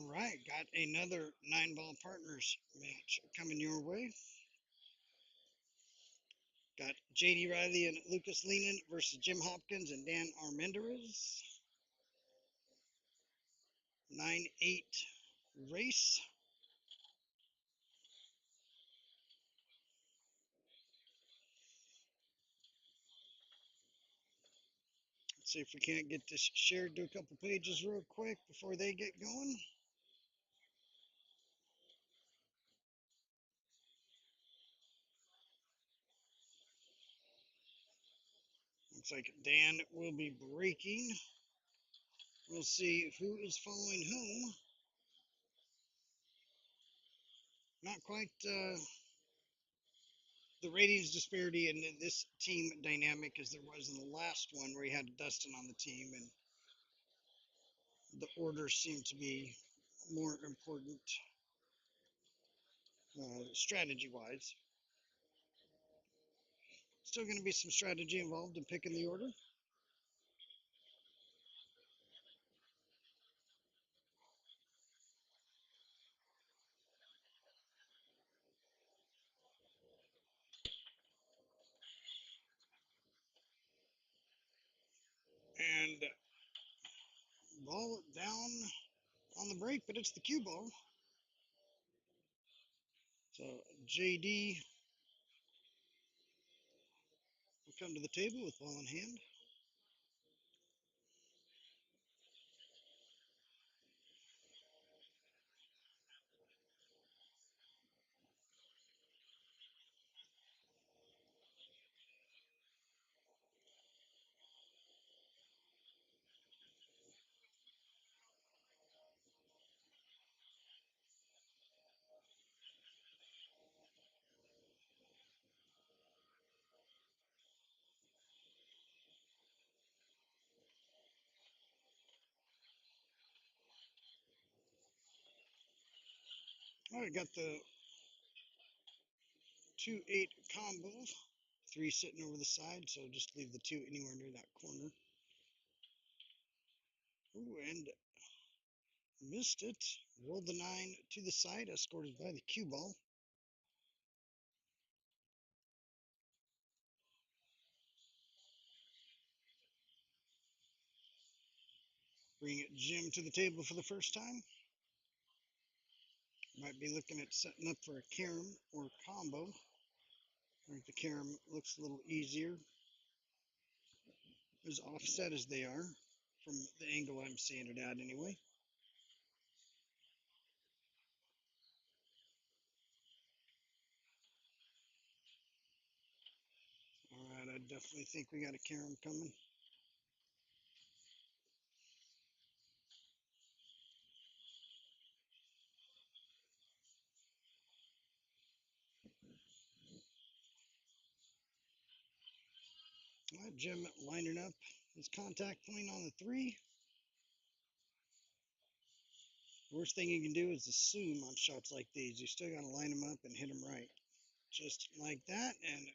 All right, got another 9-ball partners match coming your way. Got JD Riley and Lucas Leinen versus Jim Hopkins and Dan Armendariz. 9-8 race. Let's see if we can't get this shared to a couple pages real quick before they get going. Looks like Dan will be breaking. We'll see who is following whom. Not quite the ratings disparity in this team dynamic as there was in the last one where he had Dustin on the team, and the orders seem to be more important strategy wise. Still going to be some strategy involved in picking the order. And ball down on the break, but it's the cue ball. So JD will come to the table with ball in hand. All right, got the 2-8 combo. 3 sitting over the side, so just leave the 2 anywhere near that corner. Ooh, and missed it. Rolled the 9 to the side, escorted by the cue ball. Bring Jim to the table for the first time. Might be looking at setting up for a carom or combo. I think the carom looks a little easier, as offset as they are from the angle I'm seeing it at anyway. All right, I definitely think we got a carom coming. All right, Jim lining up his contact point on the 3. Worst thing you can do is assume on shots like these. You still got to line them up and hit them right. Just like that, and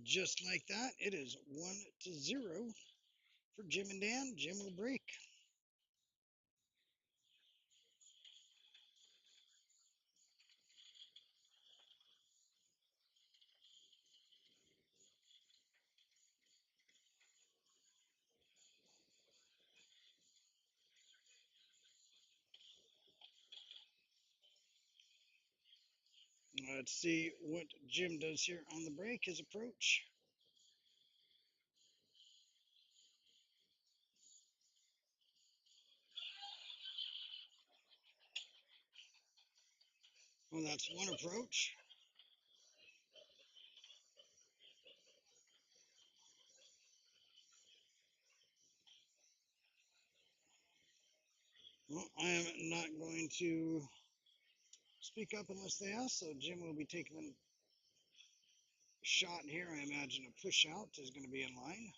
just like that, it is 1-0 for Jim and Dan. Jim will break. Let's see what Jim does here on the break, his approach. Well, that's one approach. Well, I am not going to speak up unless they ask, so Jim will be taking a shot here. I imagine a push out is going to be in line.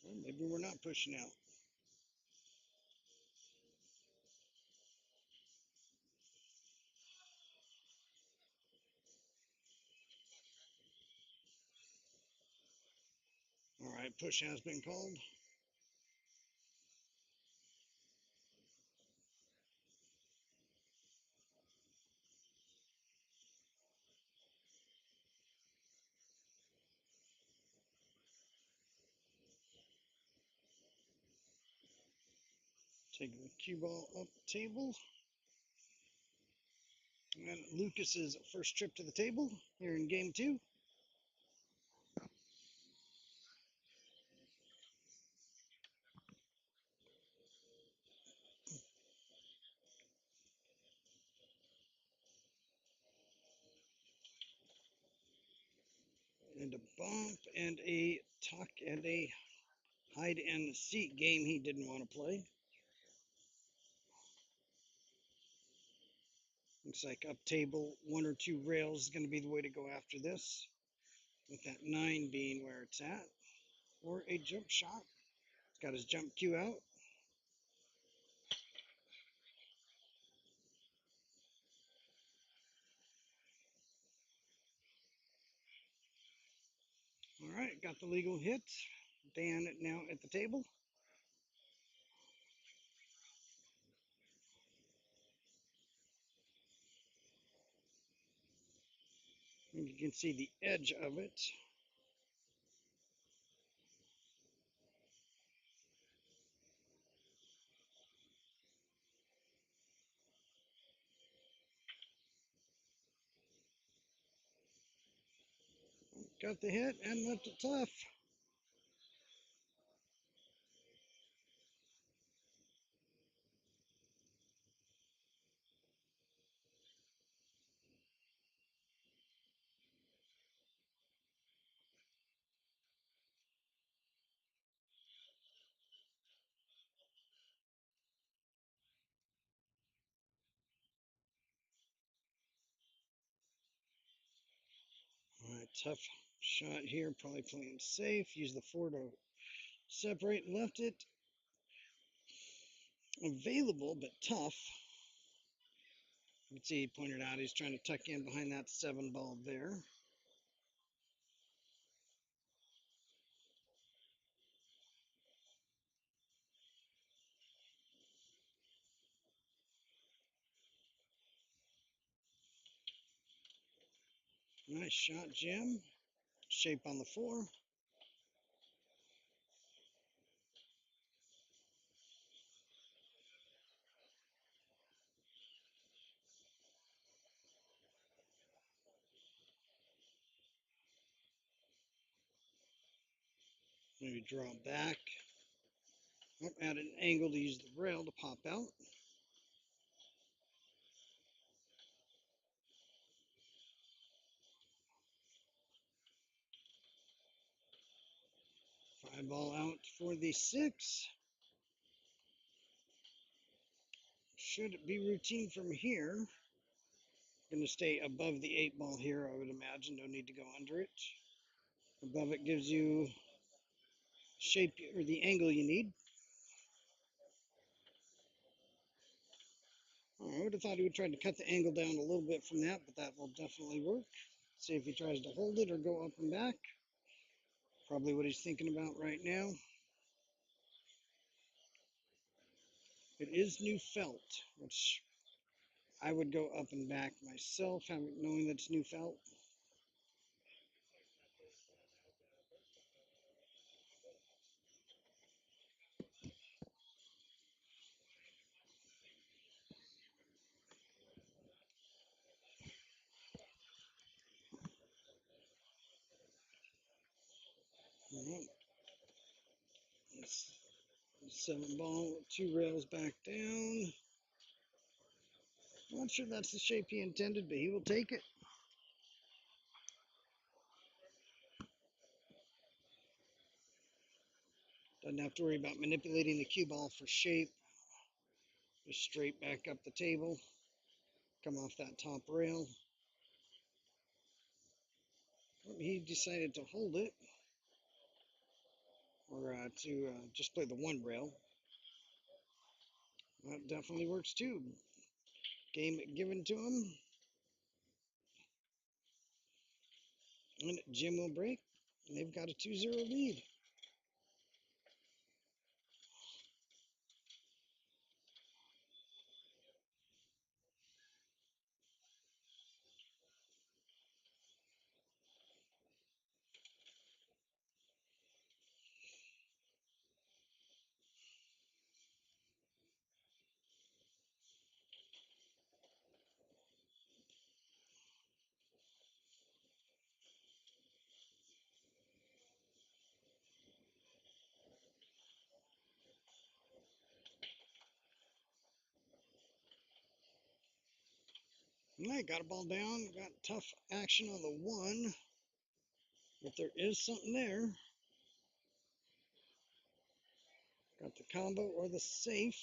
Well, maybe we're not pushing out. Alright, push has been called. Taking the cue ball up the table. And Lucas's first trip to the table here in game 2. And a bump and a tuck and a hide and seek game he didn't want to play. Looks like up table, 1 or 2 rails is going to be the way to go after this, with that 9 being where it's at, or a jump shot. He's got his jump cue out. All right, got the legal hit. Dan now at the table. And you can see the edge of it. Got the hit and left it tough. All right, tough shot here, probably playing safe. Use the 4 to separate, left it available, but tough. You can see he pointed out he's trying to tuck in behind that 7 ball there. Nice shot, Jim. Shape on the 4. Maybe draw back. Oh, at an angle to use the rail to pop out. Five ball out for the 6. Should be routine from here. Going to stay above the 8 ball here, I would imagine. Don't need to go under it. Above it gives you shape or the angle you need. I would have thought he would try to cut the angle down a little bit from that, but that will definitely work. See if he tries to hold it or go up and back. Probably what he's thinking about right now. It is new felt, which I would go up and back myself, knowing that it's new felt. All right. 7 ball, 2 rails back down. Not sure that's the shape he intended, but he will take it. Doesn't have to worry about manipulating the cue ball for shape. Just straight back up the table. Come off that top rail. He decided to hold it, or to just play the 1 rail. That definitely works too. Game given to him. And Jim will break. And they've got a 2-0 lead. All right, got a ball down, got tough action on the 1, but there is something there. Got the combo or the safe.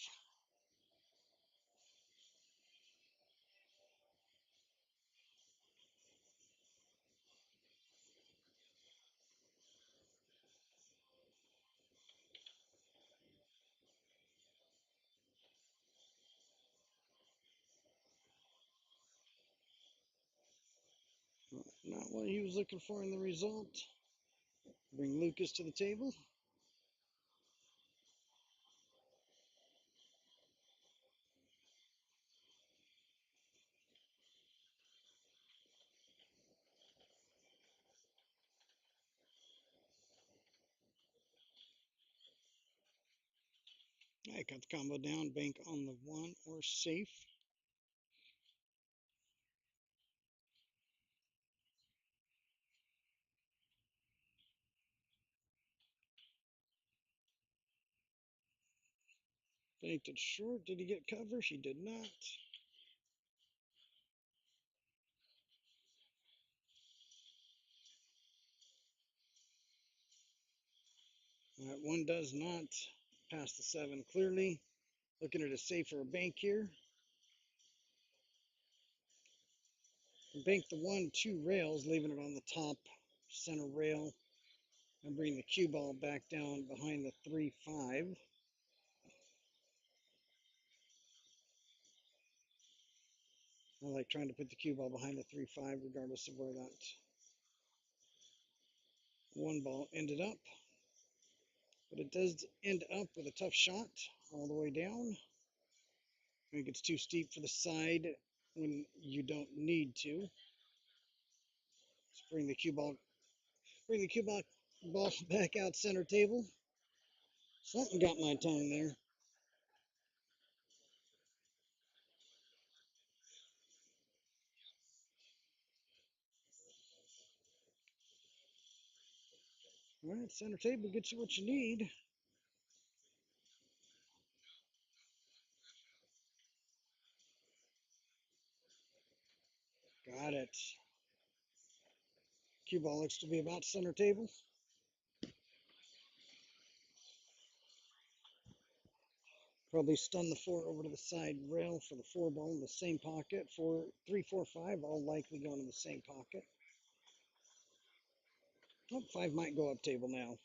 Not what he was looking for in the result. Bring Lucas to the table. I got the combo down, bank on the 1 or safe. Banked it short. Did he get cover? He did not. That 1 does not pass the 7 clearly. Looking at a safer bank here. Bank the 1, 2 rails, leaving it on the top center rail. And bring the cue ball back down behind the 3-5. I like trying to put the cue ball behind the 3-5 regardless of where that 1 ball ended up. But it does end up with a tough shot all the way down. I think it's too steep for the side when you don't need to. Let's bring the cue ball back out center table. Something got my tongue there. All right, center table gets you what you need. Got it. Cue ball looks to be about center table. Probably stun the 4 over to the side rail for the 4 ball in the same pocket. 3, 4, 5 all likely going in the same pocket. Oh, 5 might go up table now,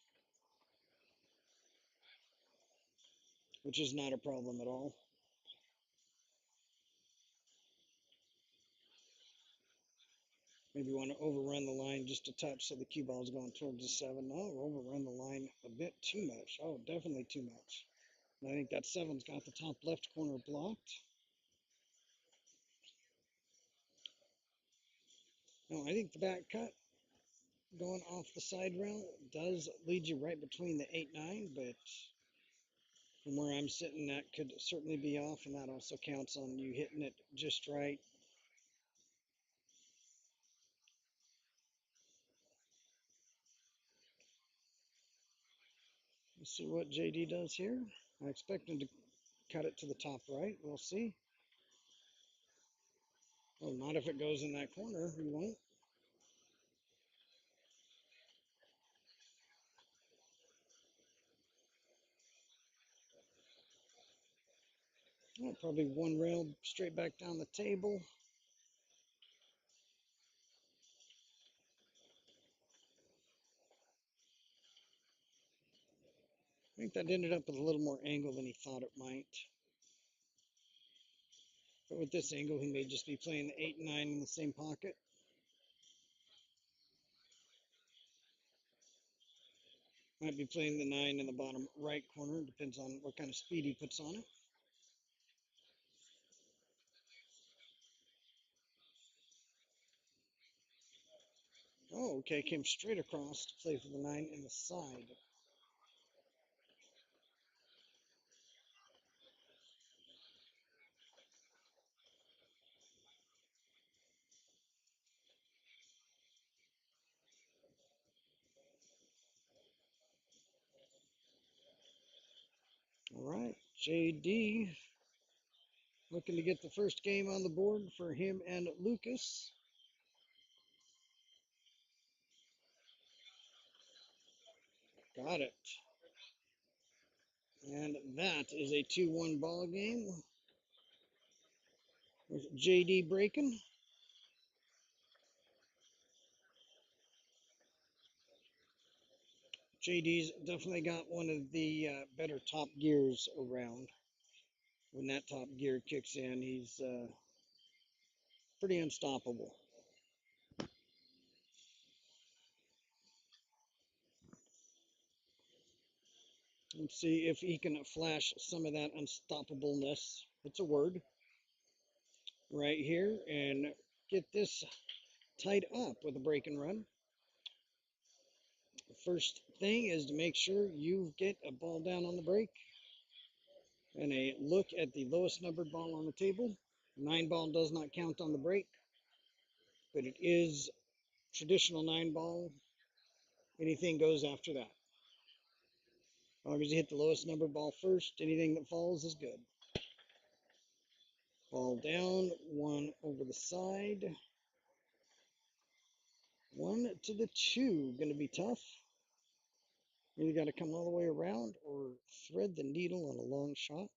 which is not a problem at all. Maybe you want to overrun the line just a touch so the cue ball is going towards the 7. No, overrun the line a bit too much. Oh, definitely too much. And I think that 7's got the top left corner blocked. No, I think the back cut going off the side rail does lead you right between the 8-9, but from where I'm sitting, that could certainly be off, and that also counts on you hitting it just right. Let's see what JD does here. I expect him to cut it to the top right. We'll see. Well, not if it goes in that corner. He won't. Well, probably 1 rail straight back down the table. I think that ended up with a little more angle than he thought it might. But with this angle, he may just be playing the 8 and 9 in the same pocket. Might be playing the 9 in the bottom right corner. Depends on what kind of speed he puts on it. Oh, okay. Came straight across to play for the 9 in the side. All right. JD Looking to get the first game on the board for him and Lucas. Got it. And that is a 2-1 ball game with JD breaking. JD's definitely got one of the better top gears around. When that top gear kicks in, he's pretty unstoppable. Let's see if he can flash some of that unstoppableness. It's a word right here, and get this tied up with a break and run. First thing is to make sure you get a ball down on the break and a look at the lowest numbered ball on the table. 9 ball does not count on the break, but it is traditional 9 ball. Anything goes after that. As long as you hit the lowest numbered ball first, anything that falls is good. Ball down, 1 over the side. 1 to the 2, going to be tough. You got to come all the way around or thread the needle on a long shot.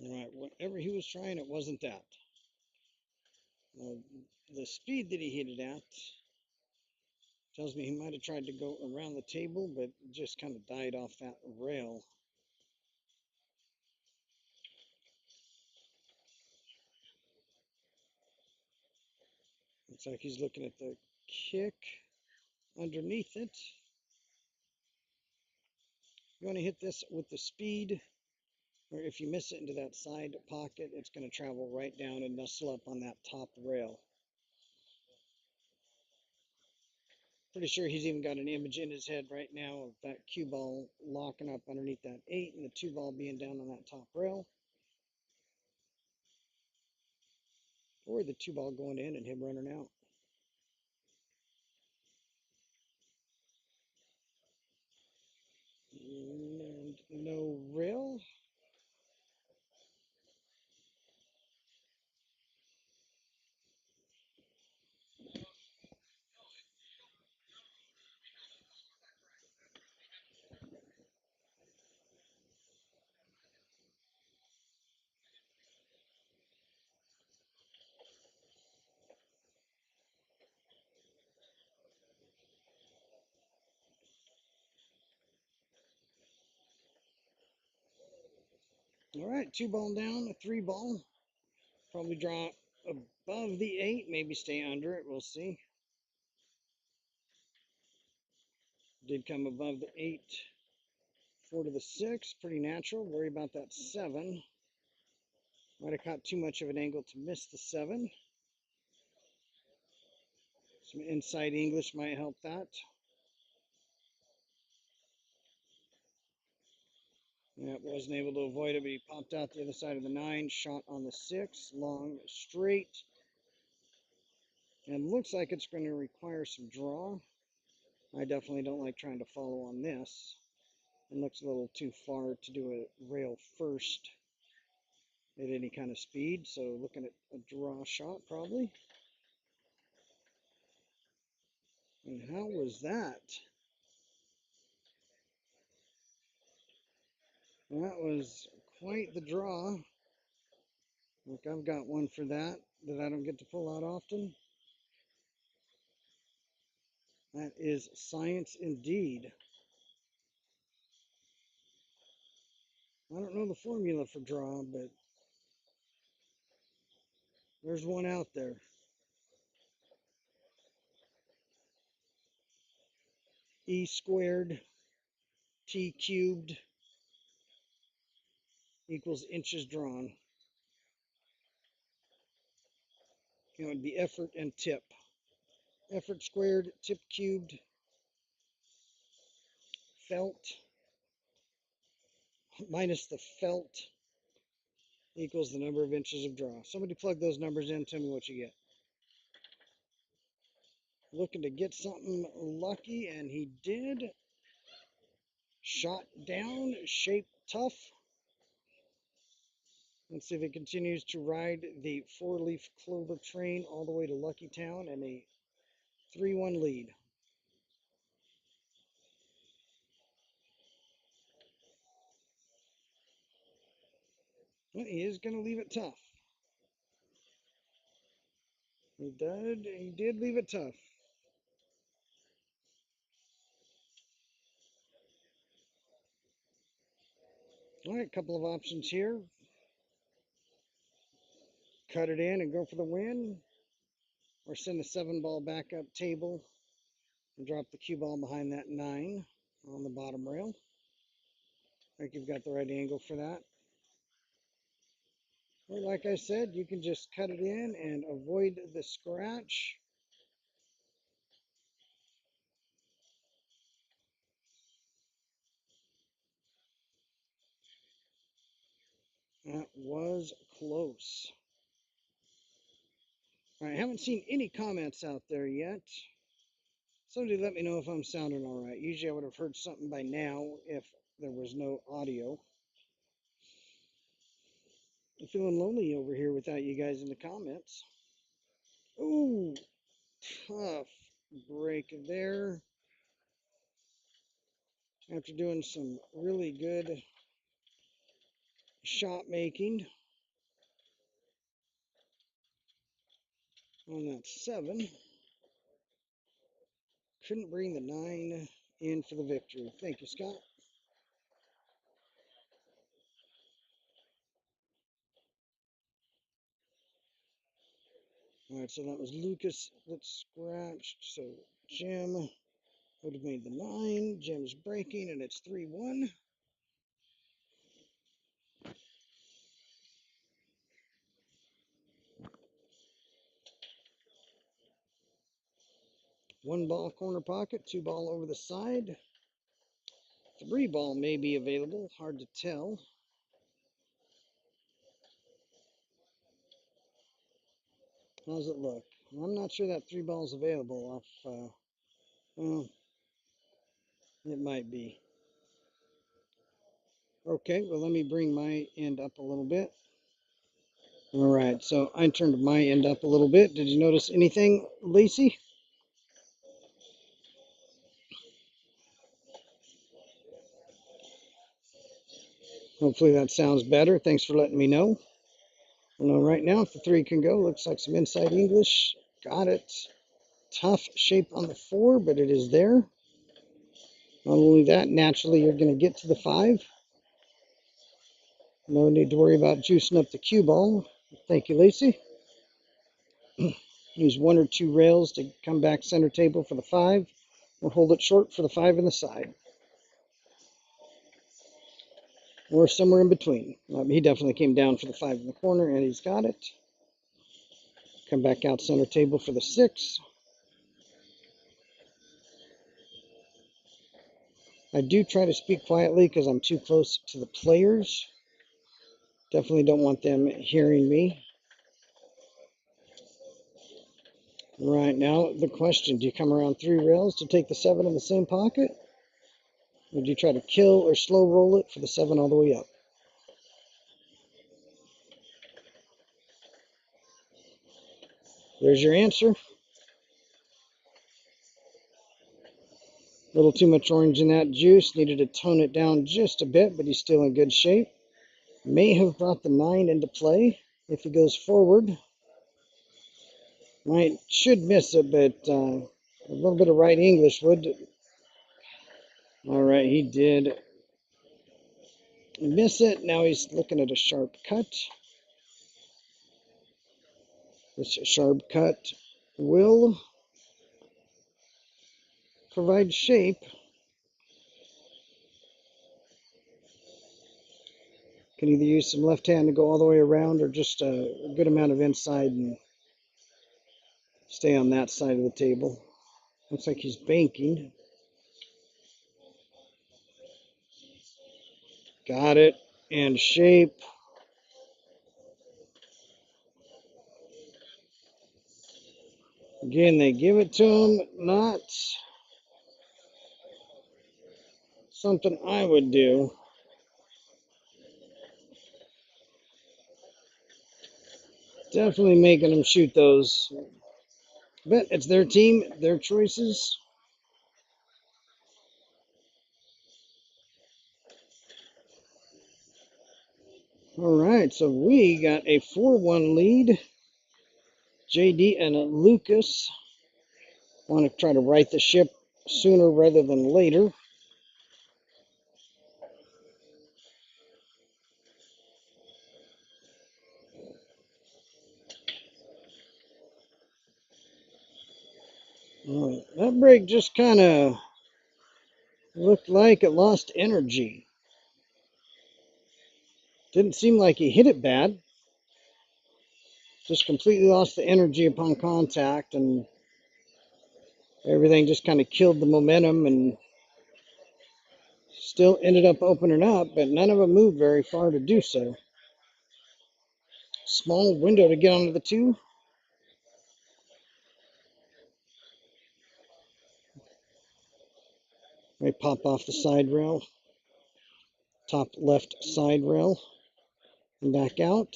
All right, whatever he was trying, it wasn't that. The speed that he hit it at tells me he might have tried to go around the table, but just kind of died off that rail. Looks like he's looking at the kick underneath it. You want to hit this with the speed, or if you miss it into that side pocket, it's going to travel right down and nestle up on that top rail. Pretty sure he's even got an image in his head right now of that cue ball locking up underneath that 8 and the 2 ball being down on that top rail. Or the 2 ball going in and him running out. And no rail. All right, 2 ball down, a 3 ball. Probably draw above the 8, maybe stay under it. We'll see. Did come above the 8. 4 to the 6, pretty natural. Worry about that 7. Might have caught too much of an angle to miss the 7. Some inside English might help that. Yeah, wasn't able to avoid it, but he popped out the other side of the 9, shot on the 6, long, straight. And looks like it's going to require some draw. I definitely don't like trying to follow on this. It looks a little too far to do a rail first at any kind of speed, so looking at a draw shot probably. And how was that? That was quite the draw. Look, I've got one for that I don't get to pull out often. That is science indeed. I don't know the formula for draw, but there's one out there. E squared T cubed equals inches drawn. It would be effort and tip. Effort squared, tip cubed, felt, minus the felt equals the number of inches of draw. Somebody plug those numbers in, tell me what you get. Looking to get something lucky, and he did. Shot down, shape tough. Let's see if it continues to ride the four-leaf clover train all the way to Lucky Town and a 3-1 lead. Well, he is going to leave it tough. He did leave it tough. All right, a couple of options here. Cut it in and go for the win, or send a 7-ball back up table and drop the cue ball behind that 9 on the bottom rail. I think you've got the right angle for that. Or like I said, you can just cut it in and avoid the scratch. That was close. All right, I haven't seen any comments out there yet. Somebody let me know if I'm sounding all right. Usually I would have heard something by now if there was no audio. I'm feeling lonely over here without you guys in the comments. Ooh, tough break there. After doing some really good shot making on that 7. Couldn't bring the 9 in for the victory. Thank you, Scott. All right, so that was Lucas that scratched. So Jim would have made the 9. Jim's breaking, and it's 3-1. One ball corner pocket, 2 ball over the side. 3 ball may be available, hard to tell. How's it look? I'm not sure that 3 ball's available off, well, it might be. Okay, well, let me bring my end up a little bit. All right, so I turned my end up a little bit. Did you notice anything, Lacey? Hopefully that sounds better. Thanks for letting me know. We'll know right now if the 3 can go. Looks like some inside English. Got it. Tough shape on the 4, but it is there. Not only that, naturally you're going to get to the 5. No need to worry about juicing up the cue ball. Thank you, Lacey. Use 1 or 2 rails to come back center table for the 5, or hold it short for the 5 in the side. Or somewhere in between. He definitely came down for the 5 in the corner, and he's got it. Come back out center table for the 6. I do try to speak quietly because I'm too close to the players. Definitely don't want them hearing me. Right now, the question, do you come around 3 rails to take the 7 in the same pocket? Or do you try to kill or slow roll it for the 7 all the way up? There's your answer. A little too much orange in that juice. Needed to tone it down just a bit, but he's still in good shape. May have brought the 9 into play if he goes forward. Should miss it, but a little bit of right English would. All right, he did miss it. Now he's looking at a sharp cut. This sharp cut will provide shape. Can either use some left hand to go all the way around or just a good amount of inside and stay on that side of the table. Looks like he's banking. Got it. And shape. Again, they give it to him, not something I would do. Definitely making them shoot those. But it's their team, their choices. All right, so we got a 4-1 lead. JD and Lucas want to try to right the ship sooner rather than later. That break just kind of looked like it lost energy. Didn't seem like he hit it bad. Just completely lost the energy upon contact, and everything just kind of killed the momentum, and still ended up opening up, but none of them moved very far to do so. Small window to get onto the 2. May pop off the side rail. Top left side rail. And back out.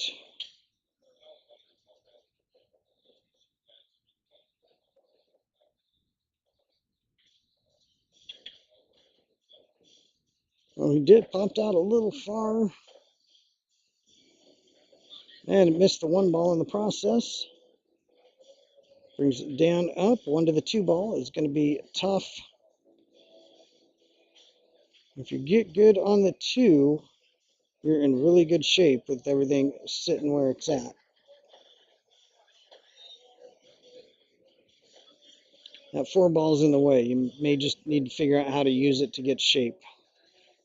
Well, he did popped out a little far. And missed the 1 ball in the process. Brings it down, up. 1 to the 2 ball is going to be tough. If you get good on the 2, you're in really good shape with everything sitting where it's at. That 4 ball's in the way. You may just need to figure out how to use it to get shape.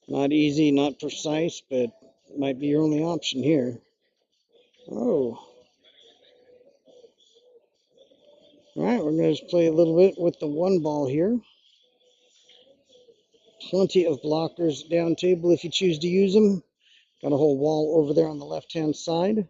Not easy, not precise, but might be your only option here. Oh. All right, we're going to play a little bit with the 1 ball here. Plenty of blockers down table if you choose to use them. Got a whole wall over there on the left-hand side.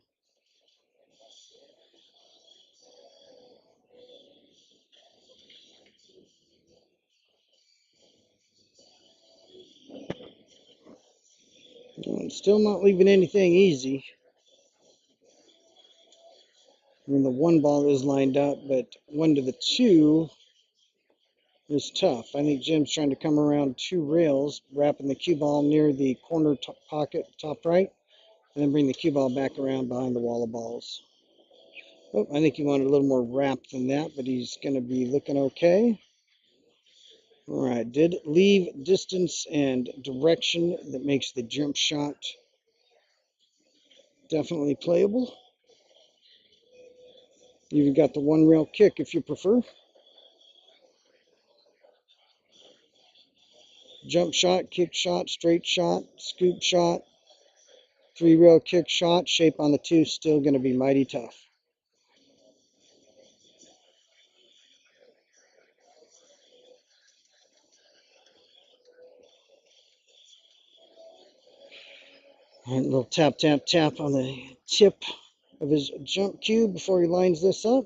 And still not leaving anything easy. I mean, the 1 ball is lined up, but 1 to the 2 is tough. I think Jim's trying to come around 2 rails, wrapping the cue ball near the corner pocket, top right, and then bring the cue ball back around behind the wall of balls. Oh, I think he wanted a little more wrap than that, but he's going to be looking okay. All right, did leave distance and direction that makes the jump shot definitely playable. You've got the 1 rail kick if you prefer. Jump shot, kick shot, straight shot, scoop shot, 3 rail kick shot. Shape on the 2 still going to be mighty tough. All right, a little tap, tap, tap on the tip of his jump cue before he lines this up.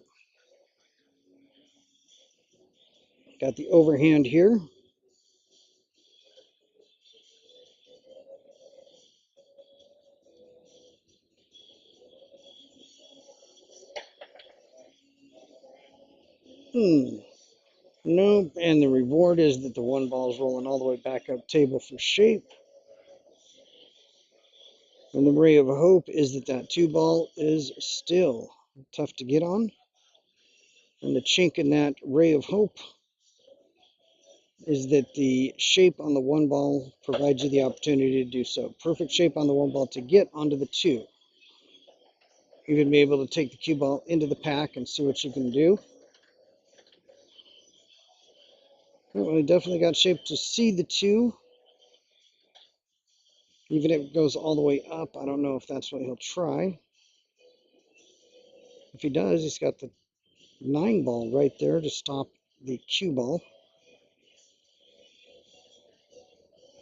Got the overhand here. Nope, and the reward is that the 1 ball is rolling all the way back up table for shape. And the ray of hope is that that 2 ball is still tough to get on. And the chink in that ray of hope is that the shape on the 1 ball provides you the opportunity to do so. Perfect shape on the 1 ball to get onto the 2. Even be able to take the cue ball into the pack and see what you can do. Well, he definitely got shape to see the 2. Even if it goes all the way up, I don't know if that's what he'll try. If he does, he's got the 9 ball right there to stop the cue ball.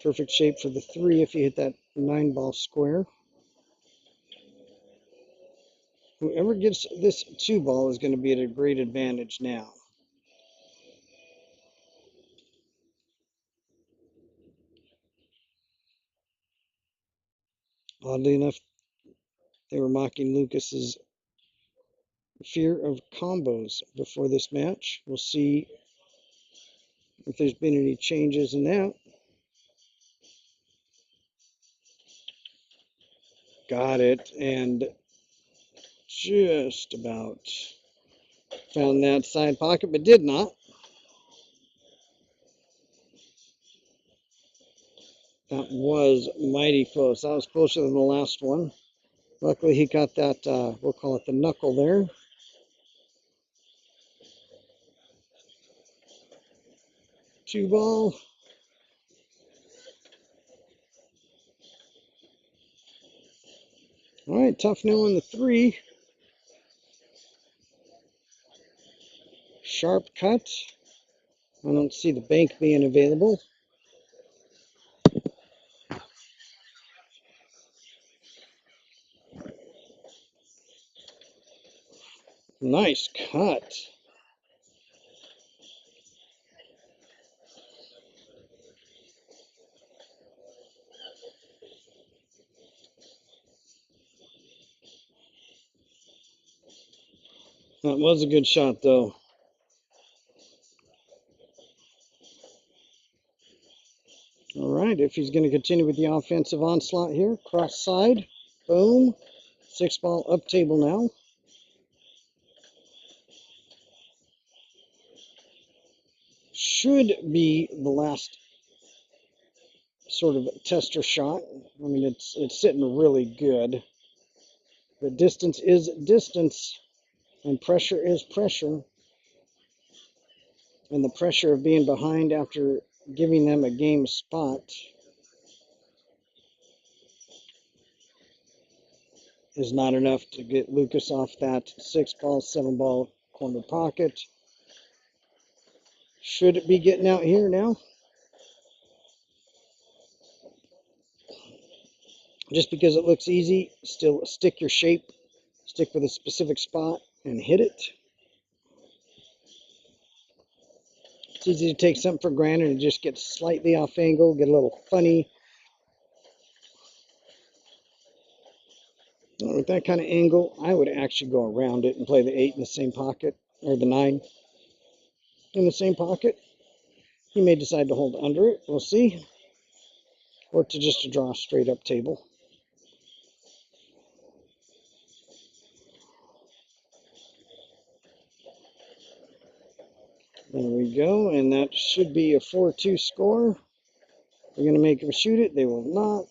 Perfect shape for the 3 if you hit that 9 ball square. Whoever gets this 2 ball is going to be at a great advantage now. Oddly enough, they were mocking Lucas's fear of combos before this match. We'll see if there's been any changes in that. Got it, and just about found that side pocket, but did not. That was mighty close. That was closer than the last one. Luckily, he got that, we'll call it the knuckle there. Two ball. All right, tough no on the three. Sharp cut. I don't see the bank being available. Nice cut. That was a good shot, though. All right, if he's going to continue with the offensive onslaught here, cross side, boom. 6-ball up table now. Should be the last sort of tester shot. I mean, it's sitting really good. The distance is distance, and pressure is pressure. And the pressure of being behind after giving them a game spot is not enough to get Lucas off that 6-ball, 7-ball corner pocket. Should it be getting out here now? Just because it looks easy, still stick your shape, stick with a specific spot, and hit it. It's easy to take something for granted and just get slightly off angle, get a little funny. With that kind of angle, I would actually go around it and play the 8 in the same pocket, or the 9 in the same pocket. He may decide to hold under it, we'll see. Or to just draw a straight up table. There we go, and that should be a 4-2 score. We're going to make them shoot it. They will not.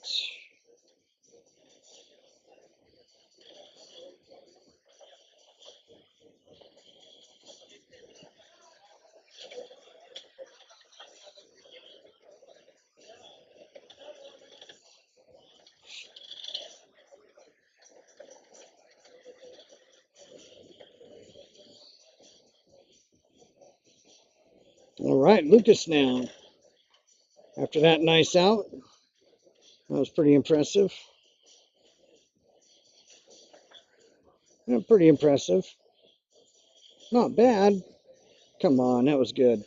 All right, Lucas now. After that nice out, that was pretty impressive. Yeah, pretty impressive. Not bad. Come on, that was good.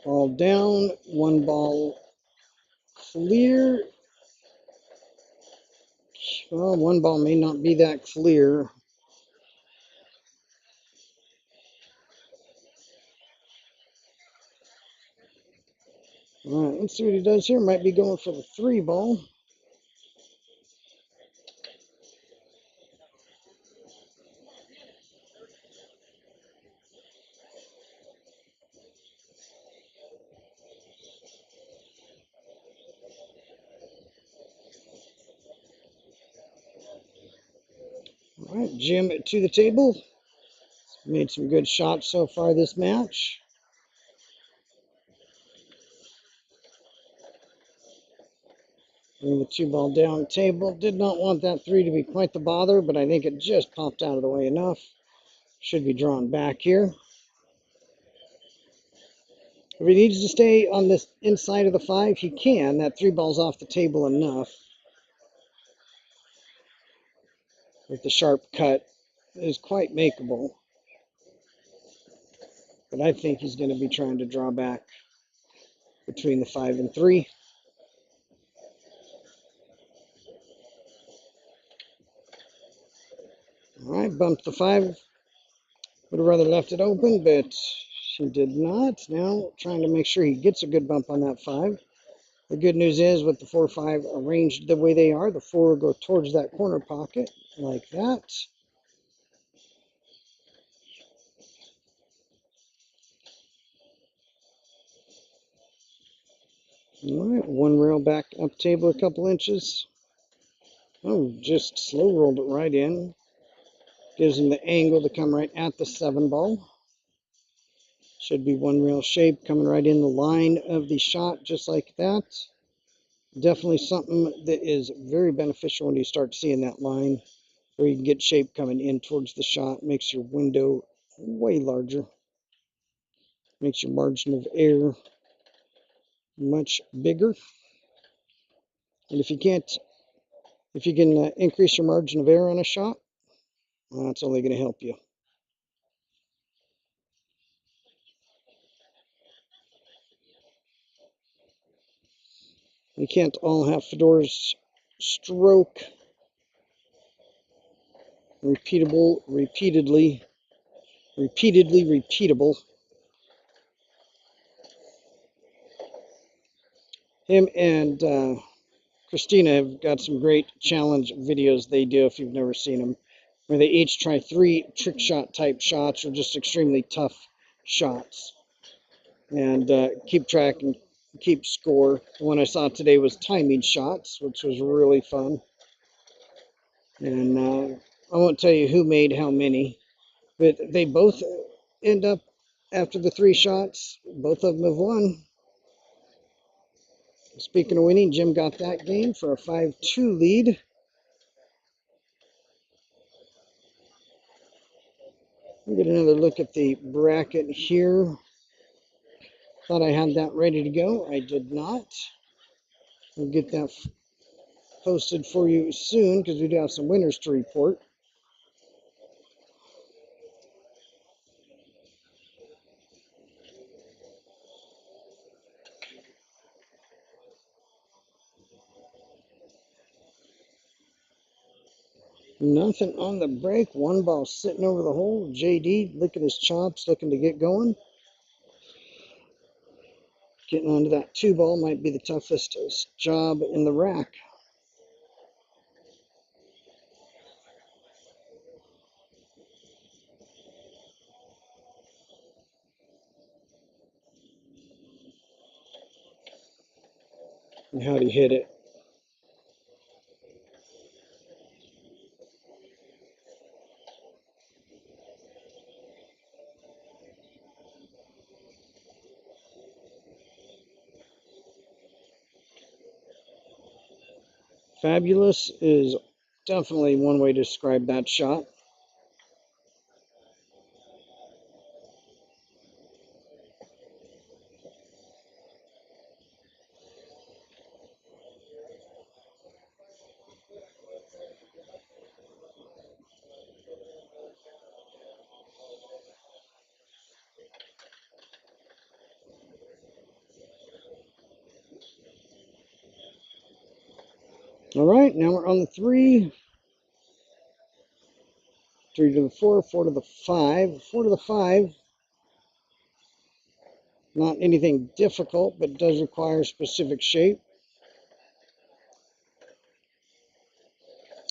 Ball down, 1 ball clear. Well, 1 ball may not be that clear. All right, let's see what he does here. Might be going for the 3 ball. All right, Jim to the table. Made some good shots so far this match. Bring the 2-ball down table. Did not want that 3 to be quite the bother, but I think it just popped out of the way enough. Should be drawn back here. If he needs to stay on this inside of the 5, he can. That 3 ball's off the table enough. With the sharp cut, it is quite makeable. But I think he's going to be trying to draw back between the 5 and 3. All right, bumped the 5. Would have rather left it open, but she did not. Now trying to make sure he gets a good bump on that 5. The good news is with the 4-5 arranged the way they are, the 4 will go towards that corner pocket like that. All right, 1 rail back up table a couple inches. Oh, just slow rolled it right in. Gives him the angle to come right at the 7 ball. Should be 1 rail shape coming right in the line of the shot, just like that. Definitely something that is very beneficial when you start seeing that line, where you can get shape coming in towards the shot. Makes your window way larger. Makes your margin of error much bigger. And if you can increase your margin of error on a shot, well, that's only going to help you. We can't all have Fedor's stroke repeatedly repeatable. Him and Christina have got some great challenge videos they do if you've never seen them, where they each try 3 trick shot type shots or just extremely tough shots and keep track and keep score. The one I saw today was timing shots, which was really fun. And I won't tell you who made how many, but they both end up after the 3 shots. Both of them have won. Speaking of winning, Jim got that game for a 5-2 lead. We'll get another look at the bracket here. Thought I had that ready to go. I did not. We'll get that posted for you soon because we do have some winners to report. Nothing on the break. 1 ball sitting over the hole. JD licking his chops, looking to get going. Getting onto that 2 ball might be the toughest job in the rack. And how'd he hit it? Fabulous is definitely one way to describe that shot. All right, now we're on the 3. 3 to the 4, 4 to the 5. 4 to the 5. Not anything difficult, but does require specific shape.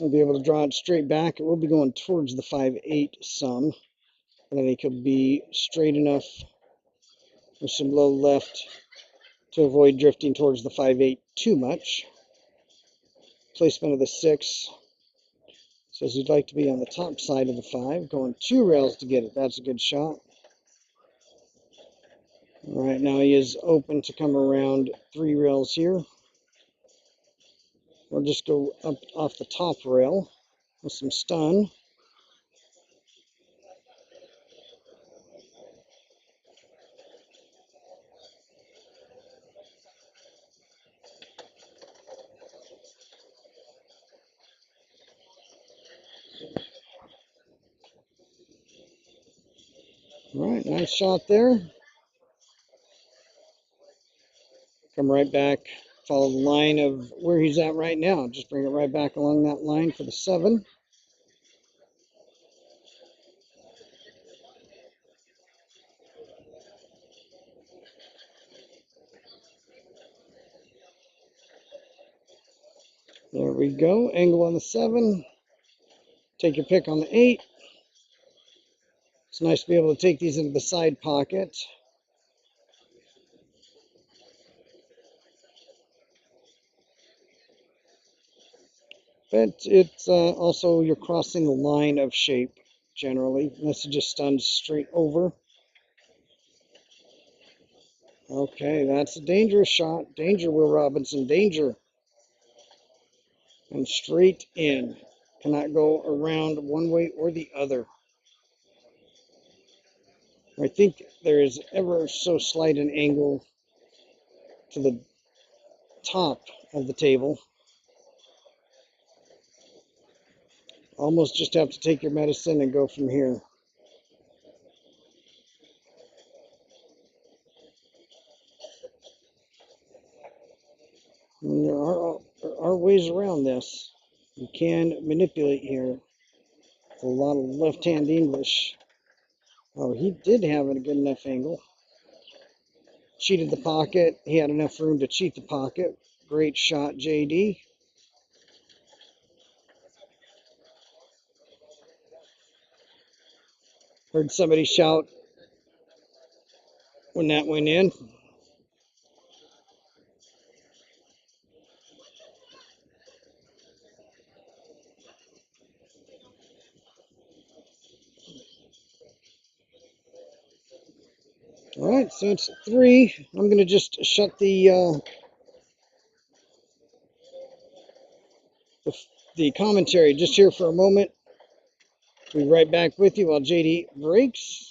We'll be able to draw it straight back. It will be going towards the 5-8 some. And I think it'll be straight enough with some low left to avoid drifting towards the 5-8 too much. Placement of the 6 says he'd like to be on the top side of the 5, going 2 rails to get it. That's a good shot. All right, now he is open to come around 3 rails here. We'll just go up off the top rail with some stun. All right, nice shot there. Come right back, follow the line of where he's at right now. Just bring it right back along that line for the 7. we go. Angle on the 7. Take your pick on the 8. It's nice to be able to take these into the side pocket. But it's also you're crossing the line of shape generally, unless it just stuns straight over. Okay, that's a dangerous shot. Danger, Will Robinson, danger. And straight in. Cannot go around one way or the other. I think there is ever so slight an angle to the top of the table. Almost just have to take your medicine and go from here. And there are ways around this. You can manipulate here. A lot of left-hand English. Oh, he did have a good enough angle. Cheated the pocket. He had enough room to cheat the pocket. Great shot, JD. Heard somebody shout when that went in. All right, so it's 3. I'm going to just shut the commentary just here for a moment. We'll be right back with you while JD breaks.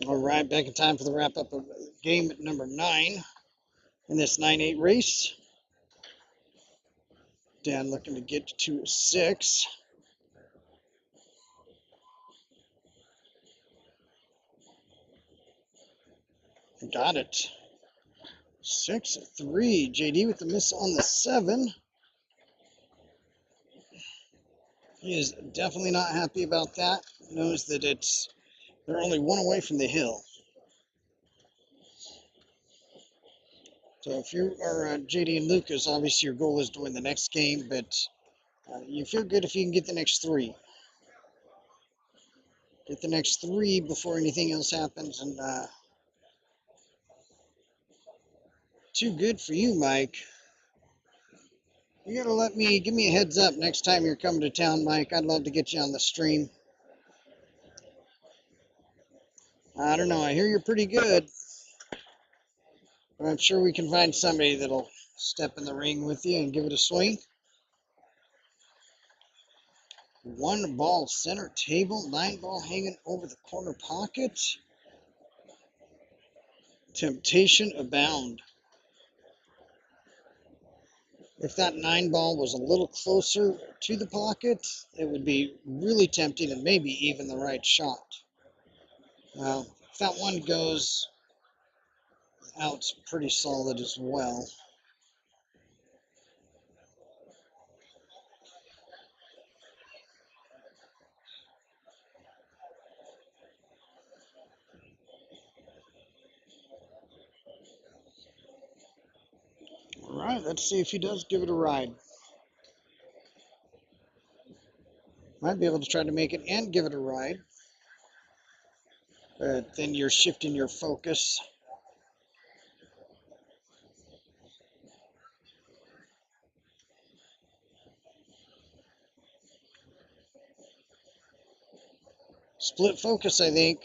All right, back in time for the wrap up of game number 9 in this 9-8 race. Dan looking to get to 6. Got it. 6-3. JD with the miss on the 7. He is definitely not happy about that. Knows that they're only one away from the hill. So if you are JD and Lucas, obviously your goal is to win the next game, but you feel good if you can get the next 3. Get the next 3 before anything else happens, and too good for you, Mike. You gotta give me a heads up next time you're coming to town, Mike. I'd love to get you on the stream. I don't know, I hear you're pretty good, but I'm sure we can find somebody that'll step in the ring with you and give it a swing. 1 ball center table, 9 ball hanging over the corner pocket. Temptation abound. If that 9 ball was a little closer to the pocket, it would be really tempting and maybe even the right shot. Well, if that one goes out pretty solid as well. All right, let's see if he does give it a ride. Might be able to try to make it and give it a ride. But then you're shifting your focus. Split focus, I think.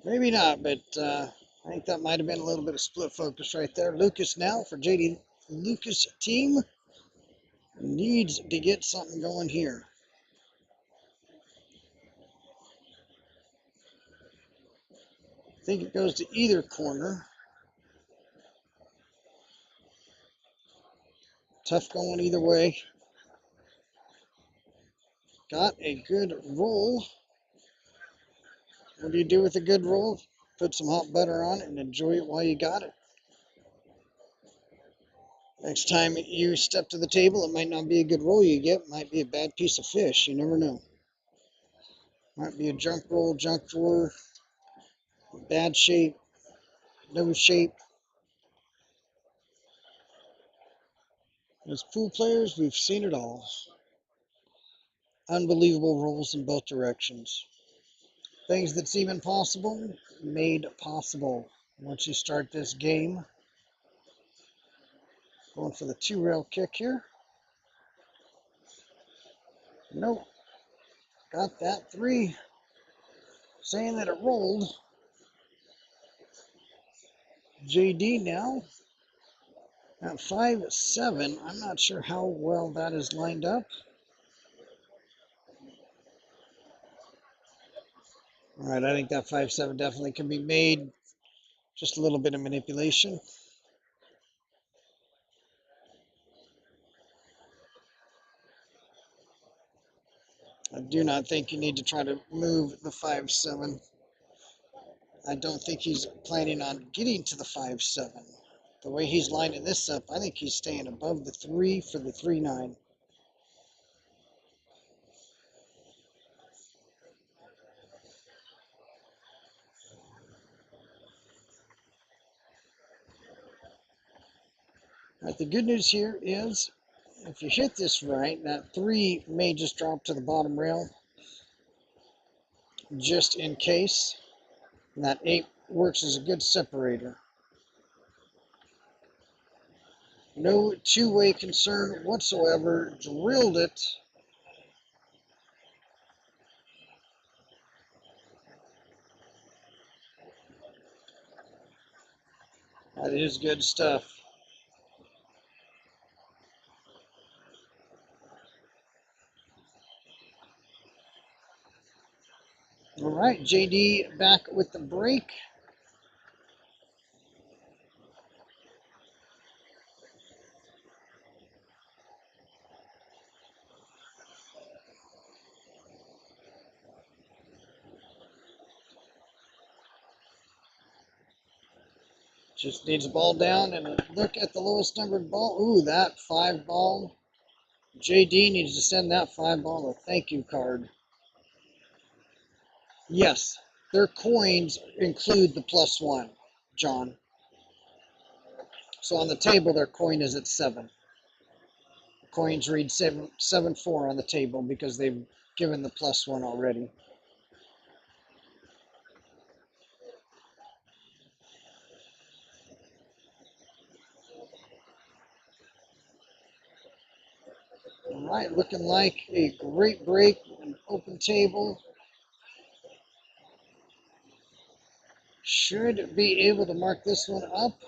Maybe not, but I think that might have been a little bit of split focus right there. Lucas now for JD Lucas team needs to get something going here. I think it goes to either corner. Tough going either way. Got a good roll. What do you do with a good roll? Put some hot butter on it and enjoy it while you got it. Next time you step to the table, it might not be a good roll you get. It might be a bad piece of fish. You never know. Might be a junk roll, junk drawer, bad shape, no shape. As pool players, we've seen it all. Unbelievable rolls in both directions. Things that seem impossible, made possible. Once you start this game, going for the 2-rail kick here. Nope. Got that 3. Saying that it rolled. JD now at 5-7. I'm not sure how well that is lined up. All right, I think that 5-7 definitely can be made. Just a little bit of manipulation. I do not think you need to try to move the 5-7. I don't think he's planning on getting to the 5-7. The way he's lining this up, I think he's staying above the 3 for the 3-9. Right, the good news here is if you hit this right, that 3 may just drop to the bottom rail just in case. And that 8 works as a good separator. No two-way concern whatsoever. Drilled it. That is good stuff. All right, JD back with the break. Just needs a ball down and look at the lowest numbered ball. Ooh, that 5 ball. JD needs to send that 5 ball a thank you card. Yes, their coins include the +1, John. So on the table, their coin is at 7. The coins read 7-4 on the table because they've given the +1 already. All right, looking like a great break, an open table. Should be able to mark this one up.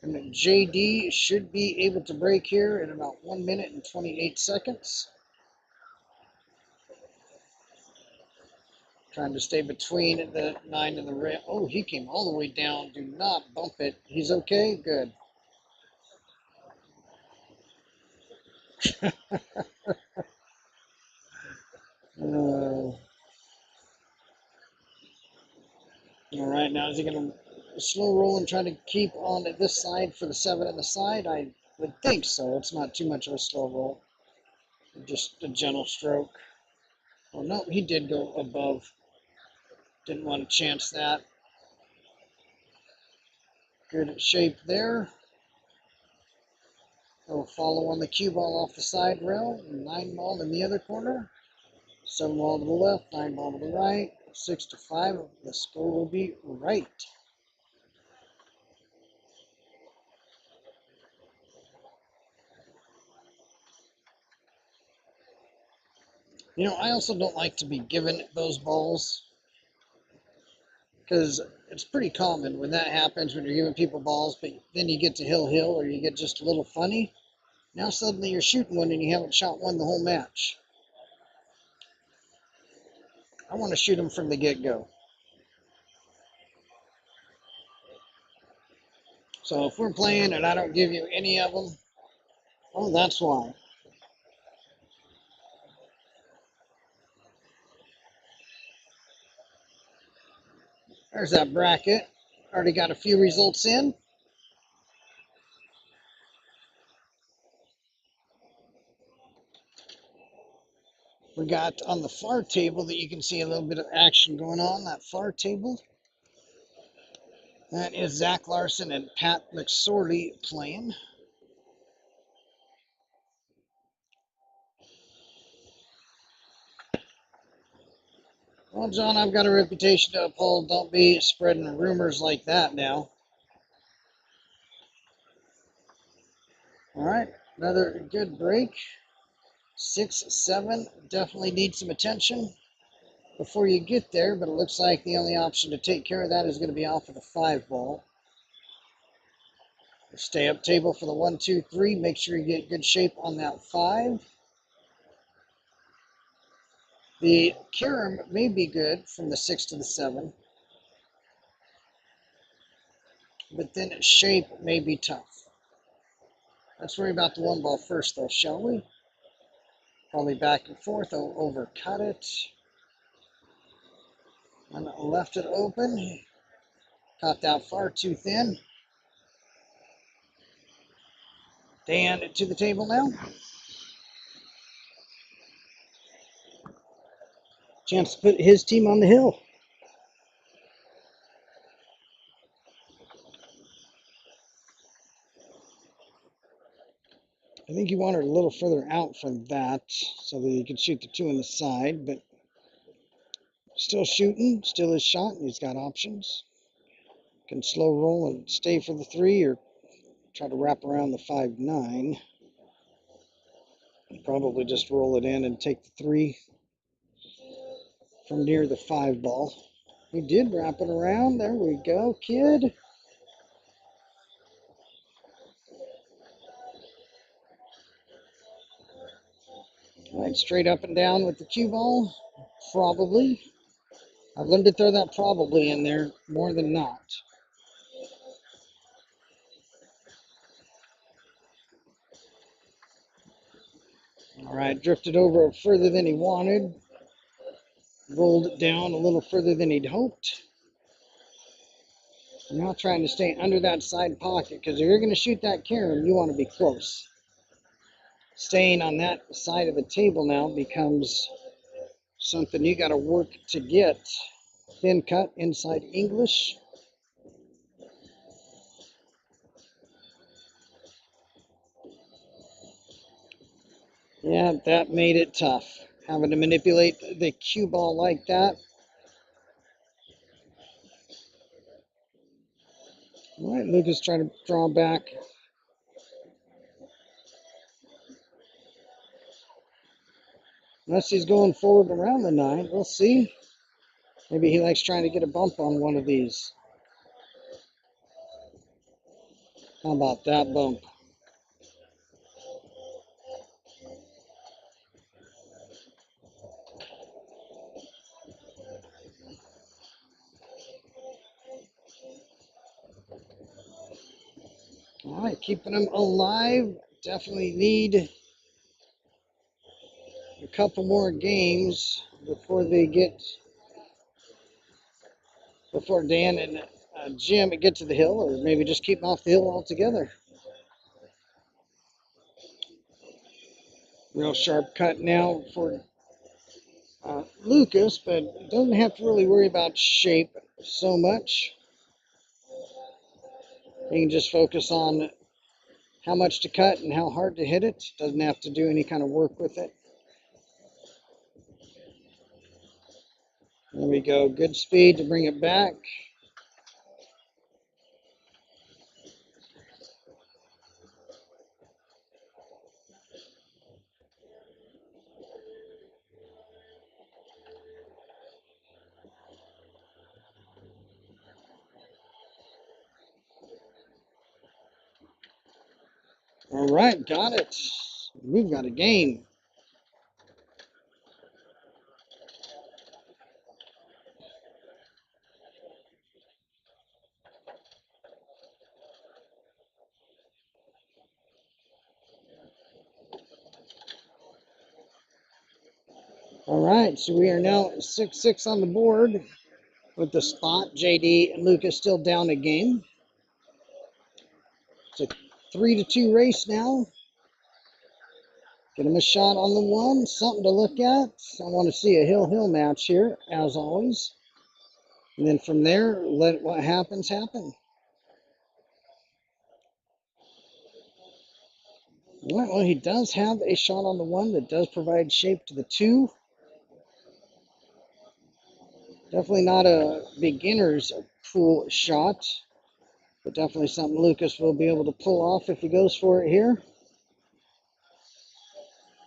And JD should be able to break here in about 1 minute and 28 seconds. Trying to stay between the 9 and the rim. Oh, he came all the way down. Do not bump it. He's okay? Good. All right, now is he going to slow roll and try to keep on this side for the 7 and the side? I would think so. It's not too much of a slow roll. Just a gentle stroke. Oh, no, he did go above. Didn't want to chance that. Good shape there. He'll follow on the cue ball off the side rail. 9 ball in the other corner. 7 ball to the left, 9 ball to the right. 6-5. The score will be right. You know, I also don't like to be given those balls because it's pretty common when that happens when you're giving people balls, but then you get to hill or you get just a little funny. Now suddenly you're shooting one and you haven't shot one the whole match. I want to shoot them from the get-go. So if we're playing and I don't give you any of them, oh, that's why. There's that bracket. Already got a few results in. We got on the far table that you can see a little bit of action going on, that far table. That is Zach Larson and Pat McSorley playing. Well, John, I've got a reputation to uphold. Don't be spreading rumors like that now. All right, another good break. 6-7, definitely need some attention before you get there, but it looks like the only option to take care of that is going to be off of the 5 ball. Stay up table for the 1, 2, 3. Make sure you get good shape on that 5. The carom may be good from the 6 to the 7, but then shape may be tough. Let's worry about the 1 ball first, though, shall we? Probably back and forth. I'll overcut it. And left it open. Caught that far too thin. Dan to the table now. Chance to put his team on the hill. I think you want her a little further out from that so that you can shoot the 2 on the side, but still shooting, still his shot, and he's got options. Can slow roll and stay for the 3 or try to wrap around the 5-9. Probably just roll it in and take the 3 from near the 5 ball. He did wrap it around. There we go, kid. All right, straight up and down with the cue ball. Probably. I've learned to throw that probably in there more than not. All right, drifted over further than he wanted. Rolled it down a little further than he'd hoped. Now trying to stay under that side pocket, because if you're going to shoot that carom, you want to be close. Staying on that side of the table now becomes something you got to work to get. Thin cut inside English. Yeah, that made it tough. Having to manipulate the cue ball like that. All right, Lucas trying to draw back. Unless he's going forward around the 9. We'll see. Maybe he likes trying to get a bump on one of these. How about that bump? All right, keeping them alive. Definitely need a couple more games before Dan and Jim get to the hill, or maybe just keep them off the hill altogether. Real sharp cut now for Lucas, but doesn't have to really worry about shape so much. He can just focus on how much to cut and how hard to hit it. Doesn't have to do any kind of work with it. There we go. Good speed to bring it back. All right, got it. We've got a game. All right, so we are now 6-6 on the board with the spot. JD and Lucas still down a game. It's a 3-2 race now. Get him a shot on the 1, something to look at. I want to see a hill-hill match here, as always. And then from there, let what happens happen. Well, he does have a shot on the 1 that does provide shape to the 2. Definitely not a beginner's pool shot, but definitely something Lucas will be able to pull off if he goes for it here.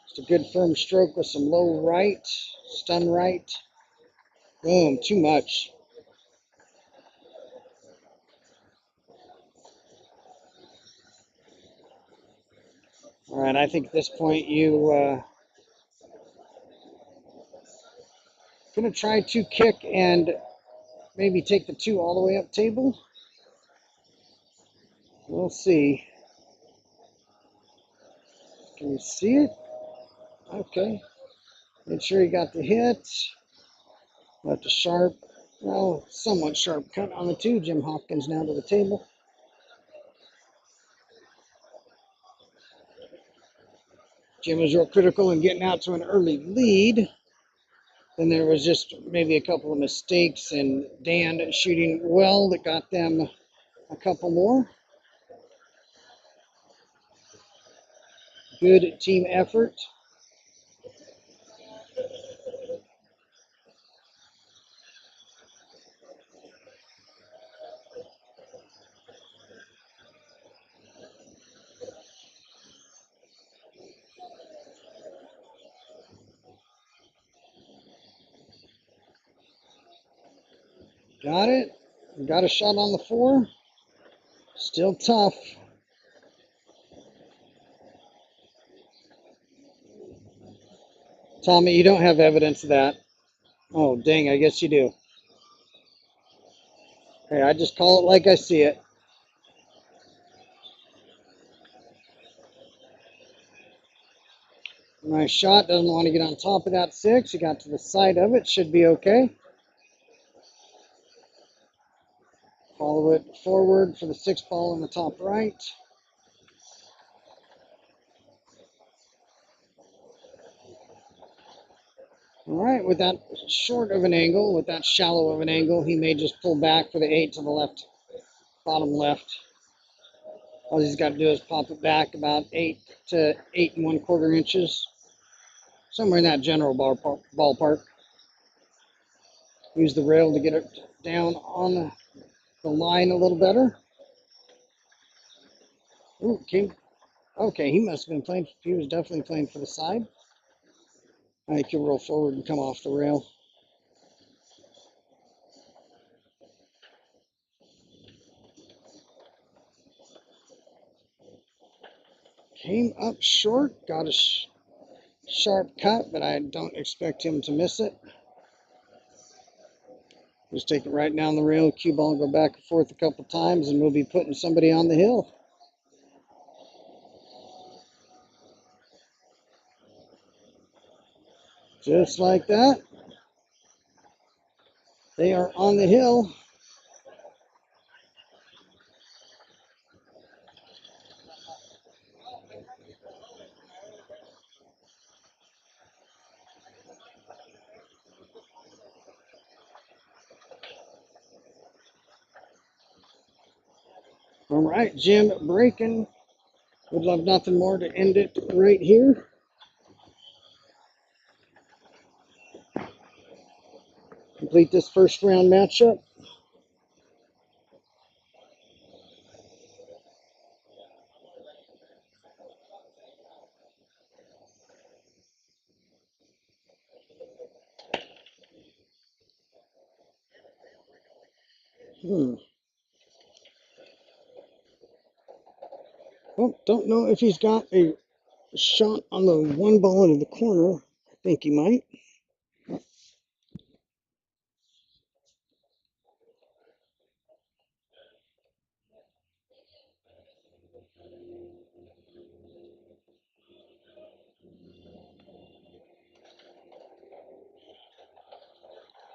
Just a good firm stroke with some low right, stun right. Boom, too much. All right, I think at this point you gonna try to kick and maybe take the 2 all the way up table. We'll see. Can you see it? Okay. Make sure you got the hit. Left a sharp, well, somewhat sharp cut on the 2. Jim Hopkins now to the table. Jim was real critical in getting out to an early lead. Then there was just maybe a couple of mistakes, and Dan shooting well that got them a couple more. Good team effort. Got it. Got a shot on the 4. Still tough. Tommy, you don't have evidence of that. Oh, dang, I guess you do. Hey, I just call it like I see it. Nice shot. Doesn't want to get on top of that 6. He got to the side of it. Should be okay. Follow it forward for the 6 ball in the top right. All right, with that short of an angle, with that shallow of an angle, he may just pull back for the 8 to the left, bottom left. All he's got to do is pop it back about 8 to 8 1/4 inches, somewhere in that general ballpark. Use the rail to get it down on the line a little better. Ooh, okay, he must have been playing, he was definitely playing for the side. I think he'll roll forward and come off the rail. Came up short, got a sharp cut, but I don't expect him to miss it. Just take it right down the rail, cue ball, go back and forth a couple times, and we'll be putting somebody on the hill. Just like that. They are on the hill. All right, Jim breaking. Would love nothing more to end it right here. Complete this first round matchup. Well, don't know if he's got a shot on the 1 ball into the corner. I think he might.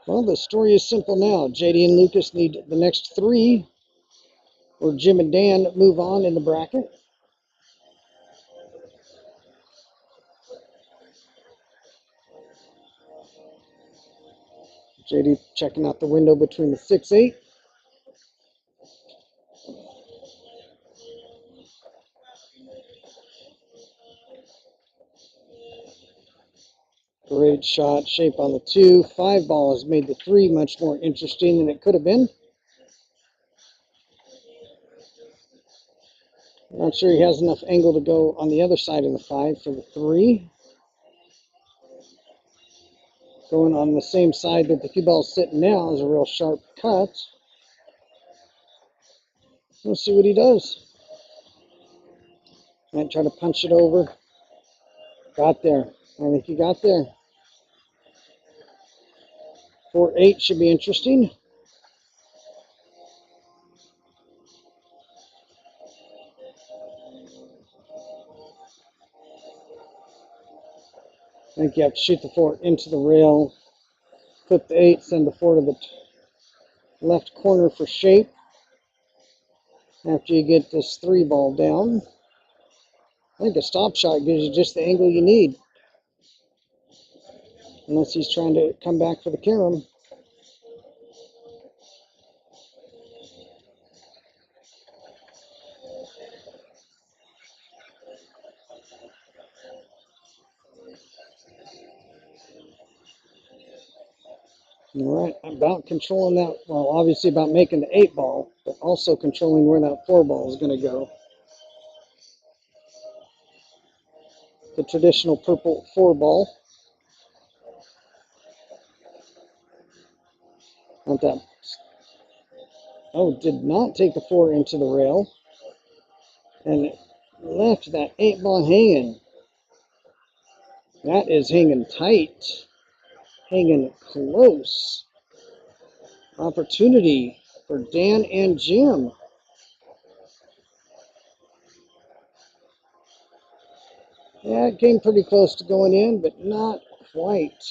Well, the story is simple now. JD and Lucas need the next 3, or Jim and Dan move on in the bracket. JD checking out the window between the 6-8. Great shot, shape on the 2. 5 ball has made the 3 much more interesting than it could have been. Not sure he has enough angle to go on the other side of the 5 for the 3. Going on the same side that the cue ball's sitting now is a real sharp cut. We'll see what he does. Might try to punch it over. Got there. I think he got there. 4-8 should be interesting. I think you have to shoot the 4 into the rail, flip the 8, send the 4 to the left corner for shape. After you get this 3 ball down, I think a stop shot gives you just the angle you need. Unless he's trying to come back for the carom. All right, about controlling that, well, obviously about making the 8 ball, but also controlling where that 4 ball is going to go. The traditional purple 4 ball. Not that. Oh, did not take the 4 into the rail. And left that 8 ball hanging. That is hanging tight. Hanging close. Opportunity for Dan and Jim. Yeah, it came pretty close to going in, but not quite.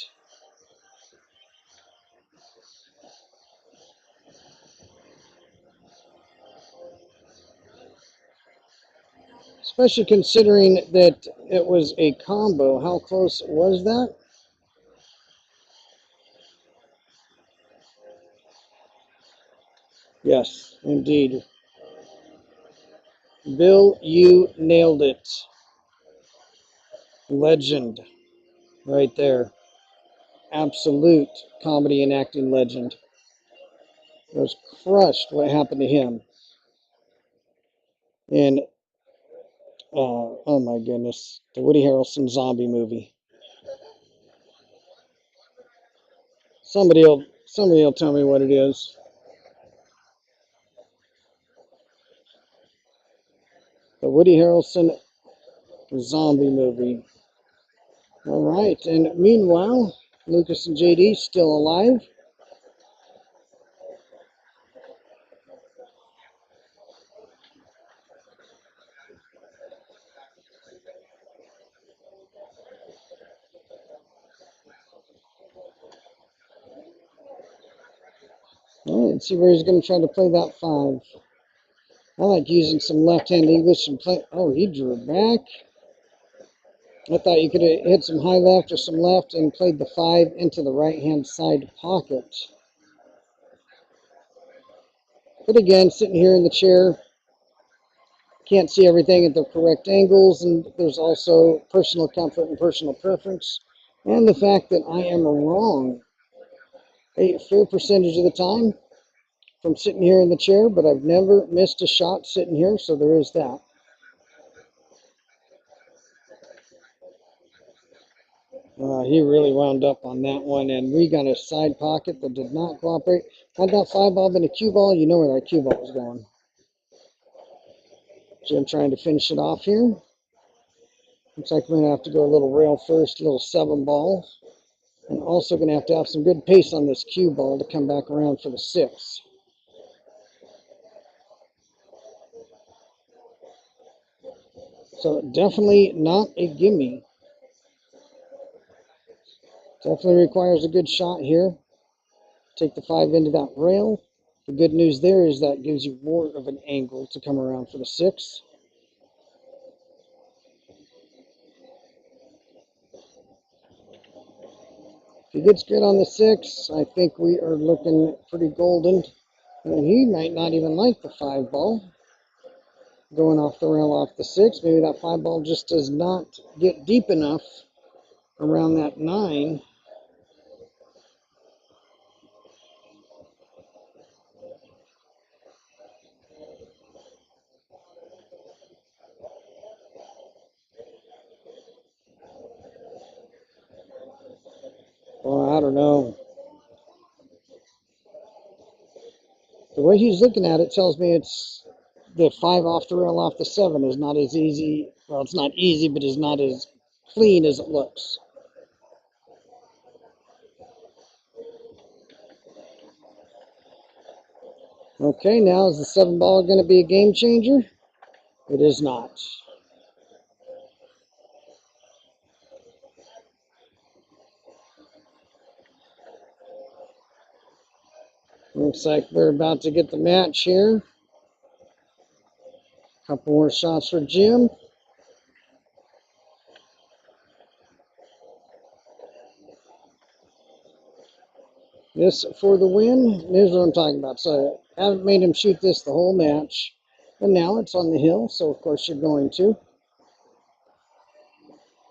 Especially considering that it was a combo. How close was that? Yes, indeed. Bill, you nailed it. Legend right there. Absolute comedy and acting legend. I was crushed what happened to him. And, oh my goodness, the Woody Harrelson zombie movie. Somebody will tell me what it is. The Woody Harrelson zombie movie. All right, and meanwhile, Lucas and JD still alive. All right, let's see where he's going to try to play that 5. I like using some left-hand English and play. Oh, he drew back. I thought you could have hit some high left or some left and played the 5 into the right-hand side pocket. But again, sitting here in the chair, can't see everything at the correct angles, and there's also personal comfort and personal preference, and the fact that I am wrong a fair percentage of the time from sitting here in the chair, but I've never missed a shot sitting here, so there is that. He really wound up on that one, and we got a side pocket that did not cooperate. Had that 5 ball been a cue ball, you know where that cue ball was going. Jim trying to finish it off here. Looks like we're going to have to go a little rail first, a little 7 ball. And also going to have some good pace on this cue ball to come back around for the 6. So definitely not a gimme. Definitely requires a good shot here. Take the 5 into that rail. The good news there is that gives you more of an angle to come around for the 6. If he gets good on the 6, I think we are looking pretty golden. And he might not even like the 5 ball. Going off the rail off the 6. Maybe that 5 ball just does not get deep enough around that 9. Well, I don't know. The way he's looking at it tells me it's the 5 off the rail off the 7 is not as easy. Well, it's not easy, but is not as clean as it looks. Okay, now is the 7 ball going to be a game changer? It is not. Looks like we're about to get the match here. Couple more shots for Jim. This for the win. Here's what I'm talking about. So I haven't made him shoot this the whole match. And now it's on the hill, so of course you're going to.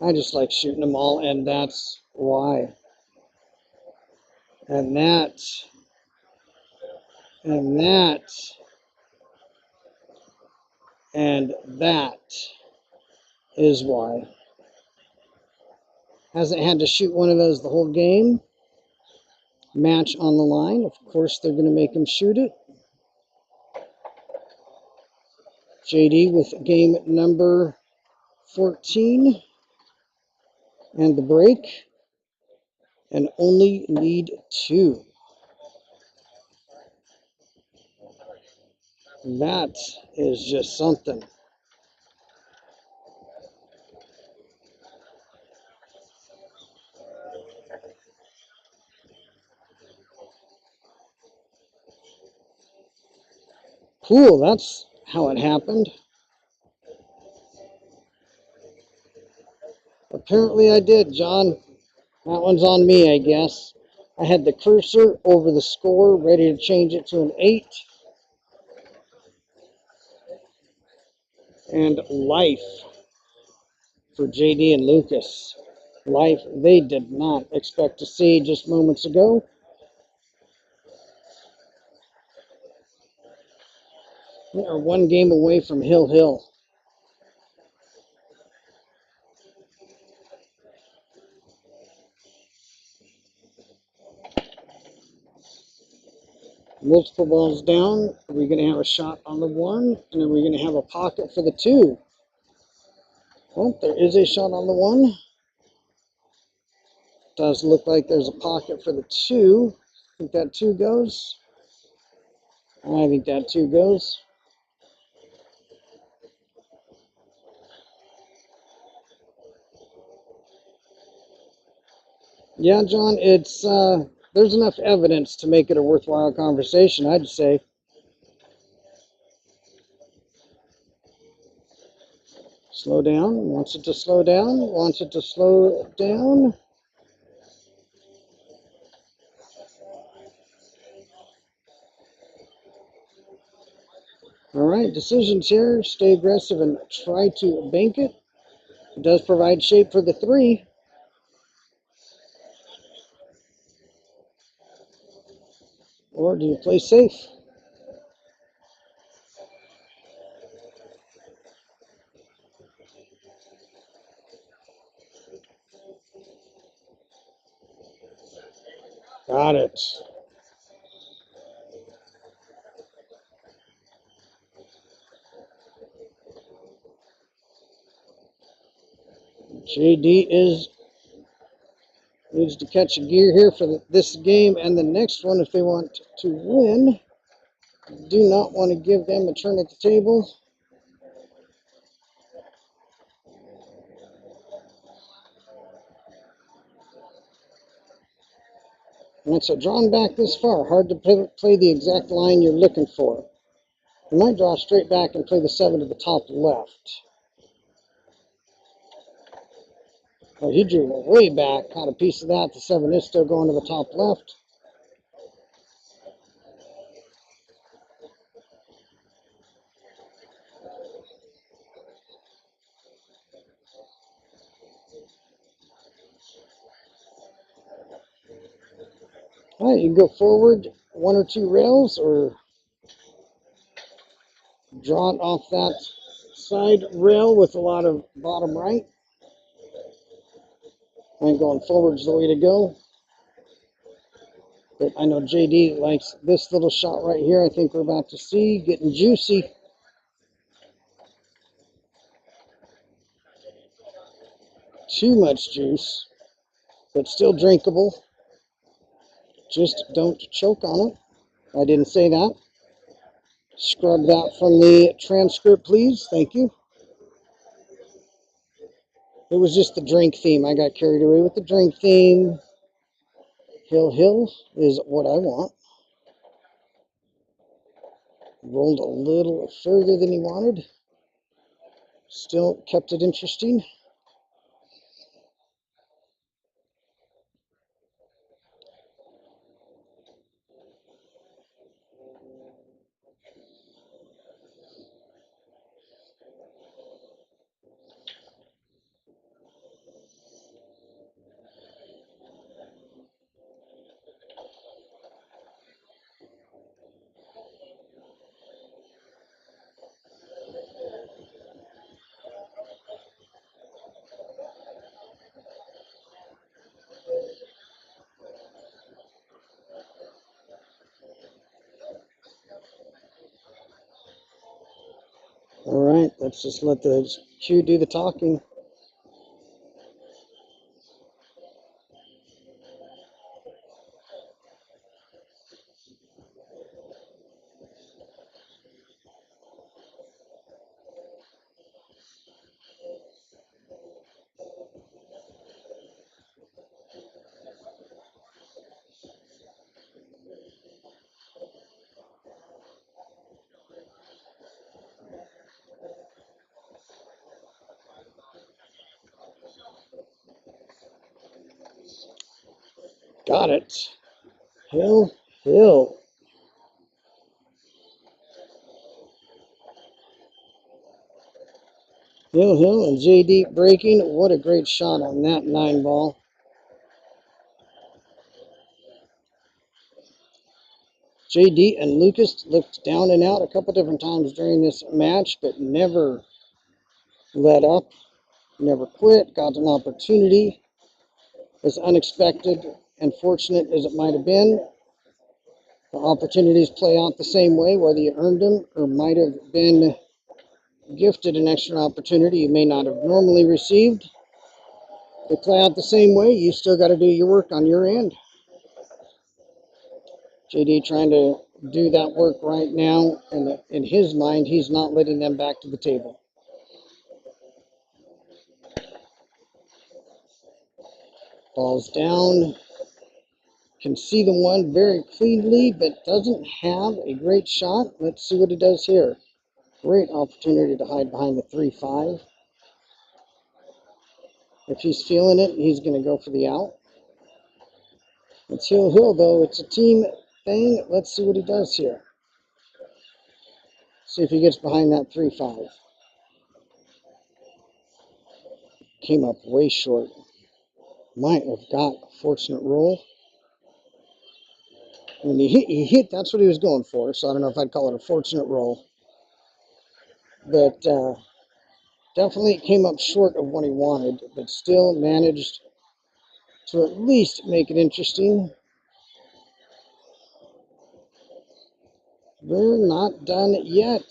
I just like shooting them all, and that's why. And that, and that, and that is why. Hasn't had to shoot one of those the whole game. Match on the line. Of course, they're going to make him shoot it. JD with game number 14 and the break. And only need 2. That is just something. Cool, that's how it happened. Apparently I did, John. That one's on me, I guess. I had the cursor over the score, ready to change it to an 8. And life for JD and Lucas. Life they did not expect to see just moments ago. They are one game away from Hill. Multiple balls down. Are we going to have a shot on the 1? And are we going to have a pocket for the 2? Well, there is a shot on the 1. Does look like there's a pocket for the 2. Think that 2 goes? I think that 2 goes. Yeah, John, it's there's enough evidence to make it a worthwhile conversation, I'd say. Slow down. Wants it to slow down. Wants it to slow down. All right, decisions here. Stay aggressive and try to bank it. It does provide shape for the 3. Or do you play safe? Got it. JD needs to catch a gear here for this game and the next one if they want to win. Do not want to give them a turn at the table. And so drawn back this far, hard to play the exact line you're looking for. You might draw straight back and play the 7 to the top left. Oh, he drew way back, caught a piece of that. The 7 is still going to the top left. All right, you can go forward 1 or 2 rails or draw it off that side rail with a lot of bottom right. I think going forward is the way to go. But I know JD likes this little shot right here. I think we're about to see getting juicy. Too much juice, but still drinkable. Just don't choke on it. I didn't say that. Scrub that from the transcript, please. Thank you. It was just the drink theme. I got carried away with the drink theme. Hill is what I want. Rolled a little further than he wanted. Still kept it interesting. All right, let's just let the cue do the talking. Got it. Hill, Hill. Hill and JD breaking. What a great shot on that 9-ball. JD and Lucas looked down and out a couple different times during this match, but never let up, never quit, got an opportunity. As unexpected and fortunate as it might have been, the opportunities play out the same way, whether you earned them or might have been gifted an extra opportunity you may not have normally received. They play out the same way. You still got to do your work on your end. JD trying to do that work right now, and in his mind, he's not letting them back to the table. Ball's down. Can see the one very cleanly, but doesn't have a great shot. Let's see what he does here. Great opportunity to hide behind the 3-5. If he's feeling it, he's going to go for the out. It's Hill, though. It's a team thing. Let's see what he does here. See if he gets behind that 3-5. Came up way short. Might have got a fortunate roll. When he hit, that's what he was going for. So I don't know if I'd call it a fortunate roll. But definitely came up short of what he wanted, but still managed to at least make it interesting. We're not done yet.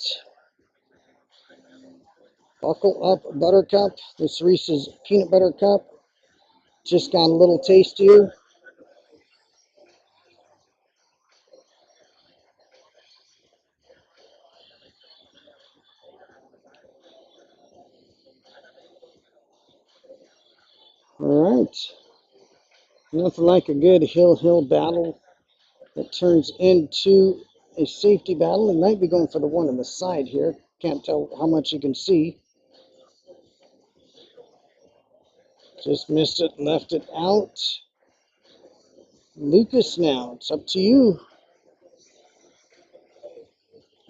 Buckle up, Buttercup. This Reese's Peanut Butter Cup just got a little tastier. All right. Nothing like a good Hill battle that turns into a safety battle. He might be going for the one on the side here. Can't tell how much you can see. Just missed it, left it out. Lucas now, it's up to you.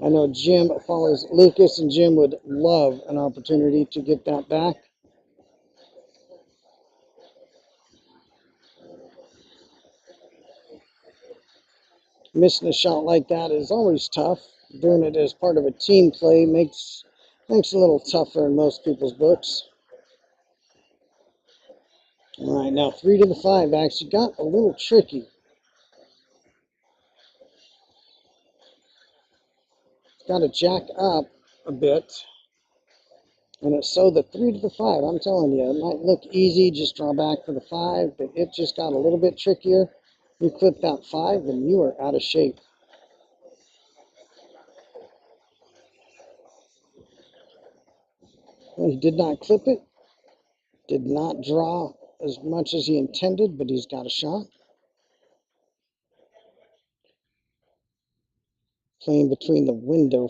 I know Jim follows Lucas, and Jim would love an opportunity to get that back. Missing a shot like that is always tough. Doing it as part of a team play makes a little tougher in most people's books. All right, now 3 to the 5 actually got a little tricky. Got to jack up a bit. And it's so the 3 to the 5, I'm telling you, it might look easy, just draw back for the 5, but it just got a little bit trickier. You clip that 5, and you are out of shape. Well, he did not clip it, did not draw as much as he intended, but he's got a shot. Playing between the window.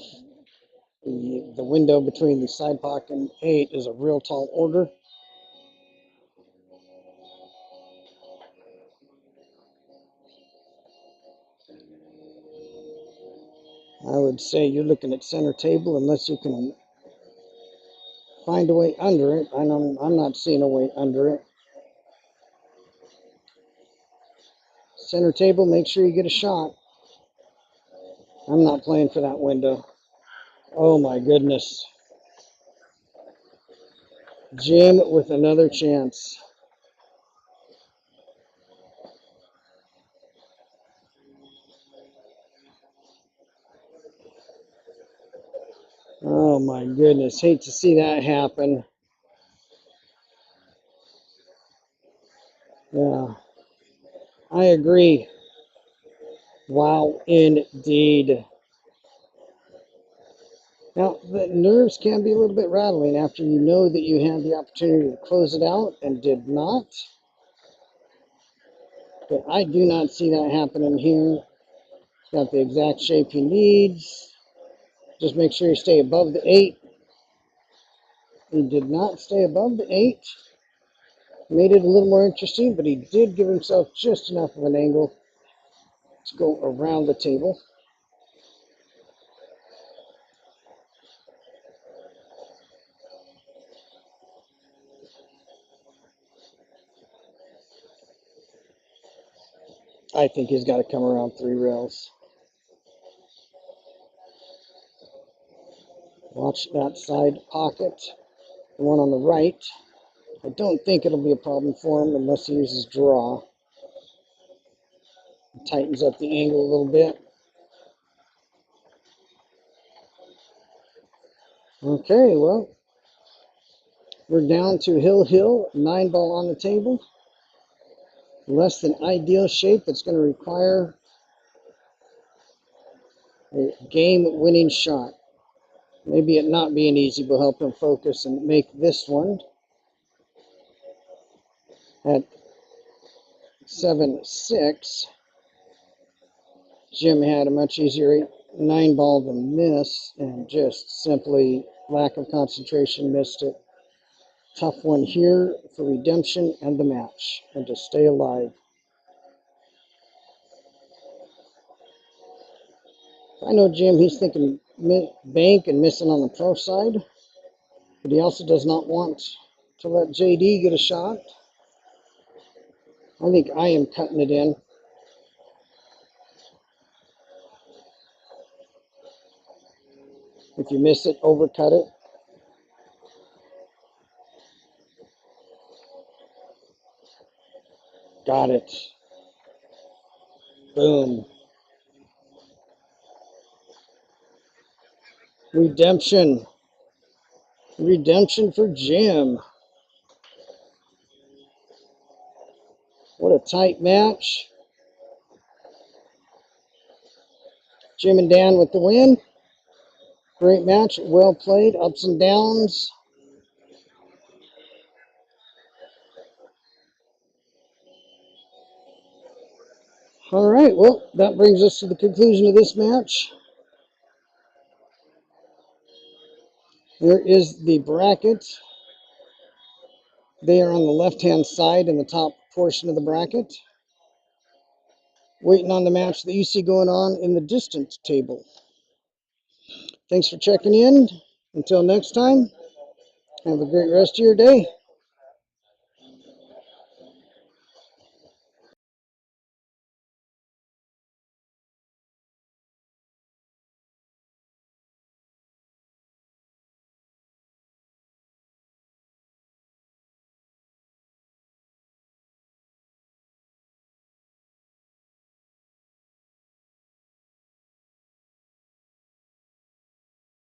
The window between the side pocket and 8 is a real tall order. I would say you're looking at center table unless you can find a way under it. I'm not seeing a way under it. Center table, make sure you get a shot. I'm not playing for that window. Oh my goodness. Jim with another chance. Oh my goodness. Hate to see that happen. Yeah. I agree. Wow, indeed. Now, the nerves can be a little bit rattling after you know that you had the opportunity to close it out and did not. But I do not see that happening here. Got the exact shape he needs. Just make sure you stay above the 8. He did not stay above the 8. Made it a little more interesting, but he did give himself just enough of an angle to go around the table. I think he's got to come around 3 rails. Watch that side pocket, the one on the right. I don't think it'll be a problem for him unless he uses draw. Tightens up the angle a little bit. Okay, well, we're down to Hill, 9 ball on the table. Less than ideal shape. That's going to require a game-winning shot. Maybe it not being easy will help him focus and make this one at 7-6. Jim had a much easier 9 ball than this, and just simply lack of concentration missed it. Tough one here for redemption and the match, and to stay alive. I know Jim, he's thinking bank and missing on the pro side, but he also does not want to let JD get a shot. I think I am cutting it in. If you miss it, overcut it. Got it. Boom. Redemption. Redemption for Jim. What a tight match. Jim and Dan with the win. Great match. Well played. Ups and downs. All right. Well, that brings us to the conclusion of this match. There is the bracket. They are on the left-hand side in the top portion of the bracket. Waiting on the match that you see going on in the distance table. Thanks for checking in. Until next time, have a great rest of your day.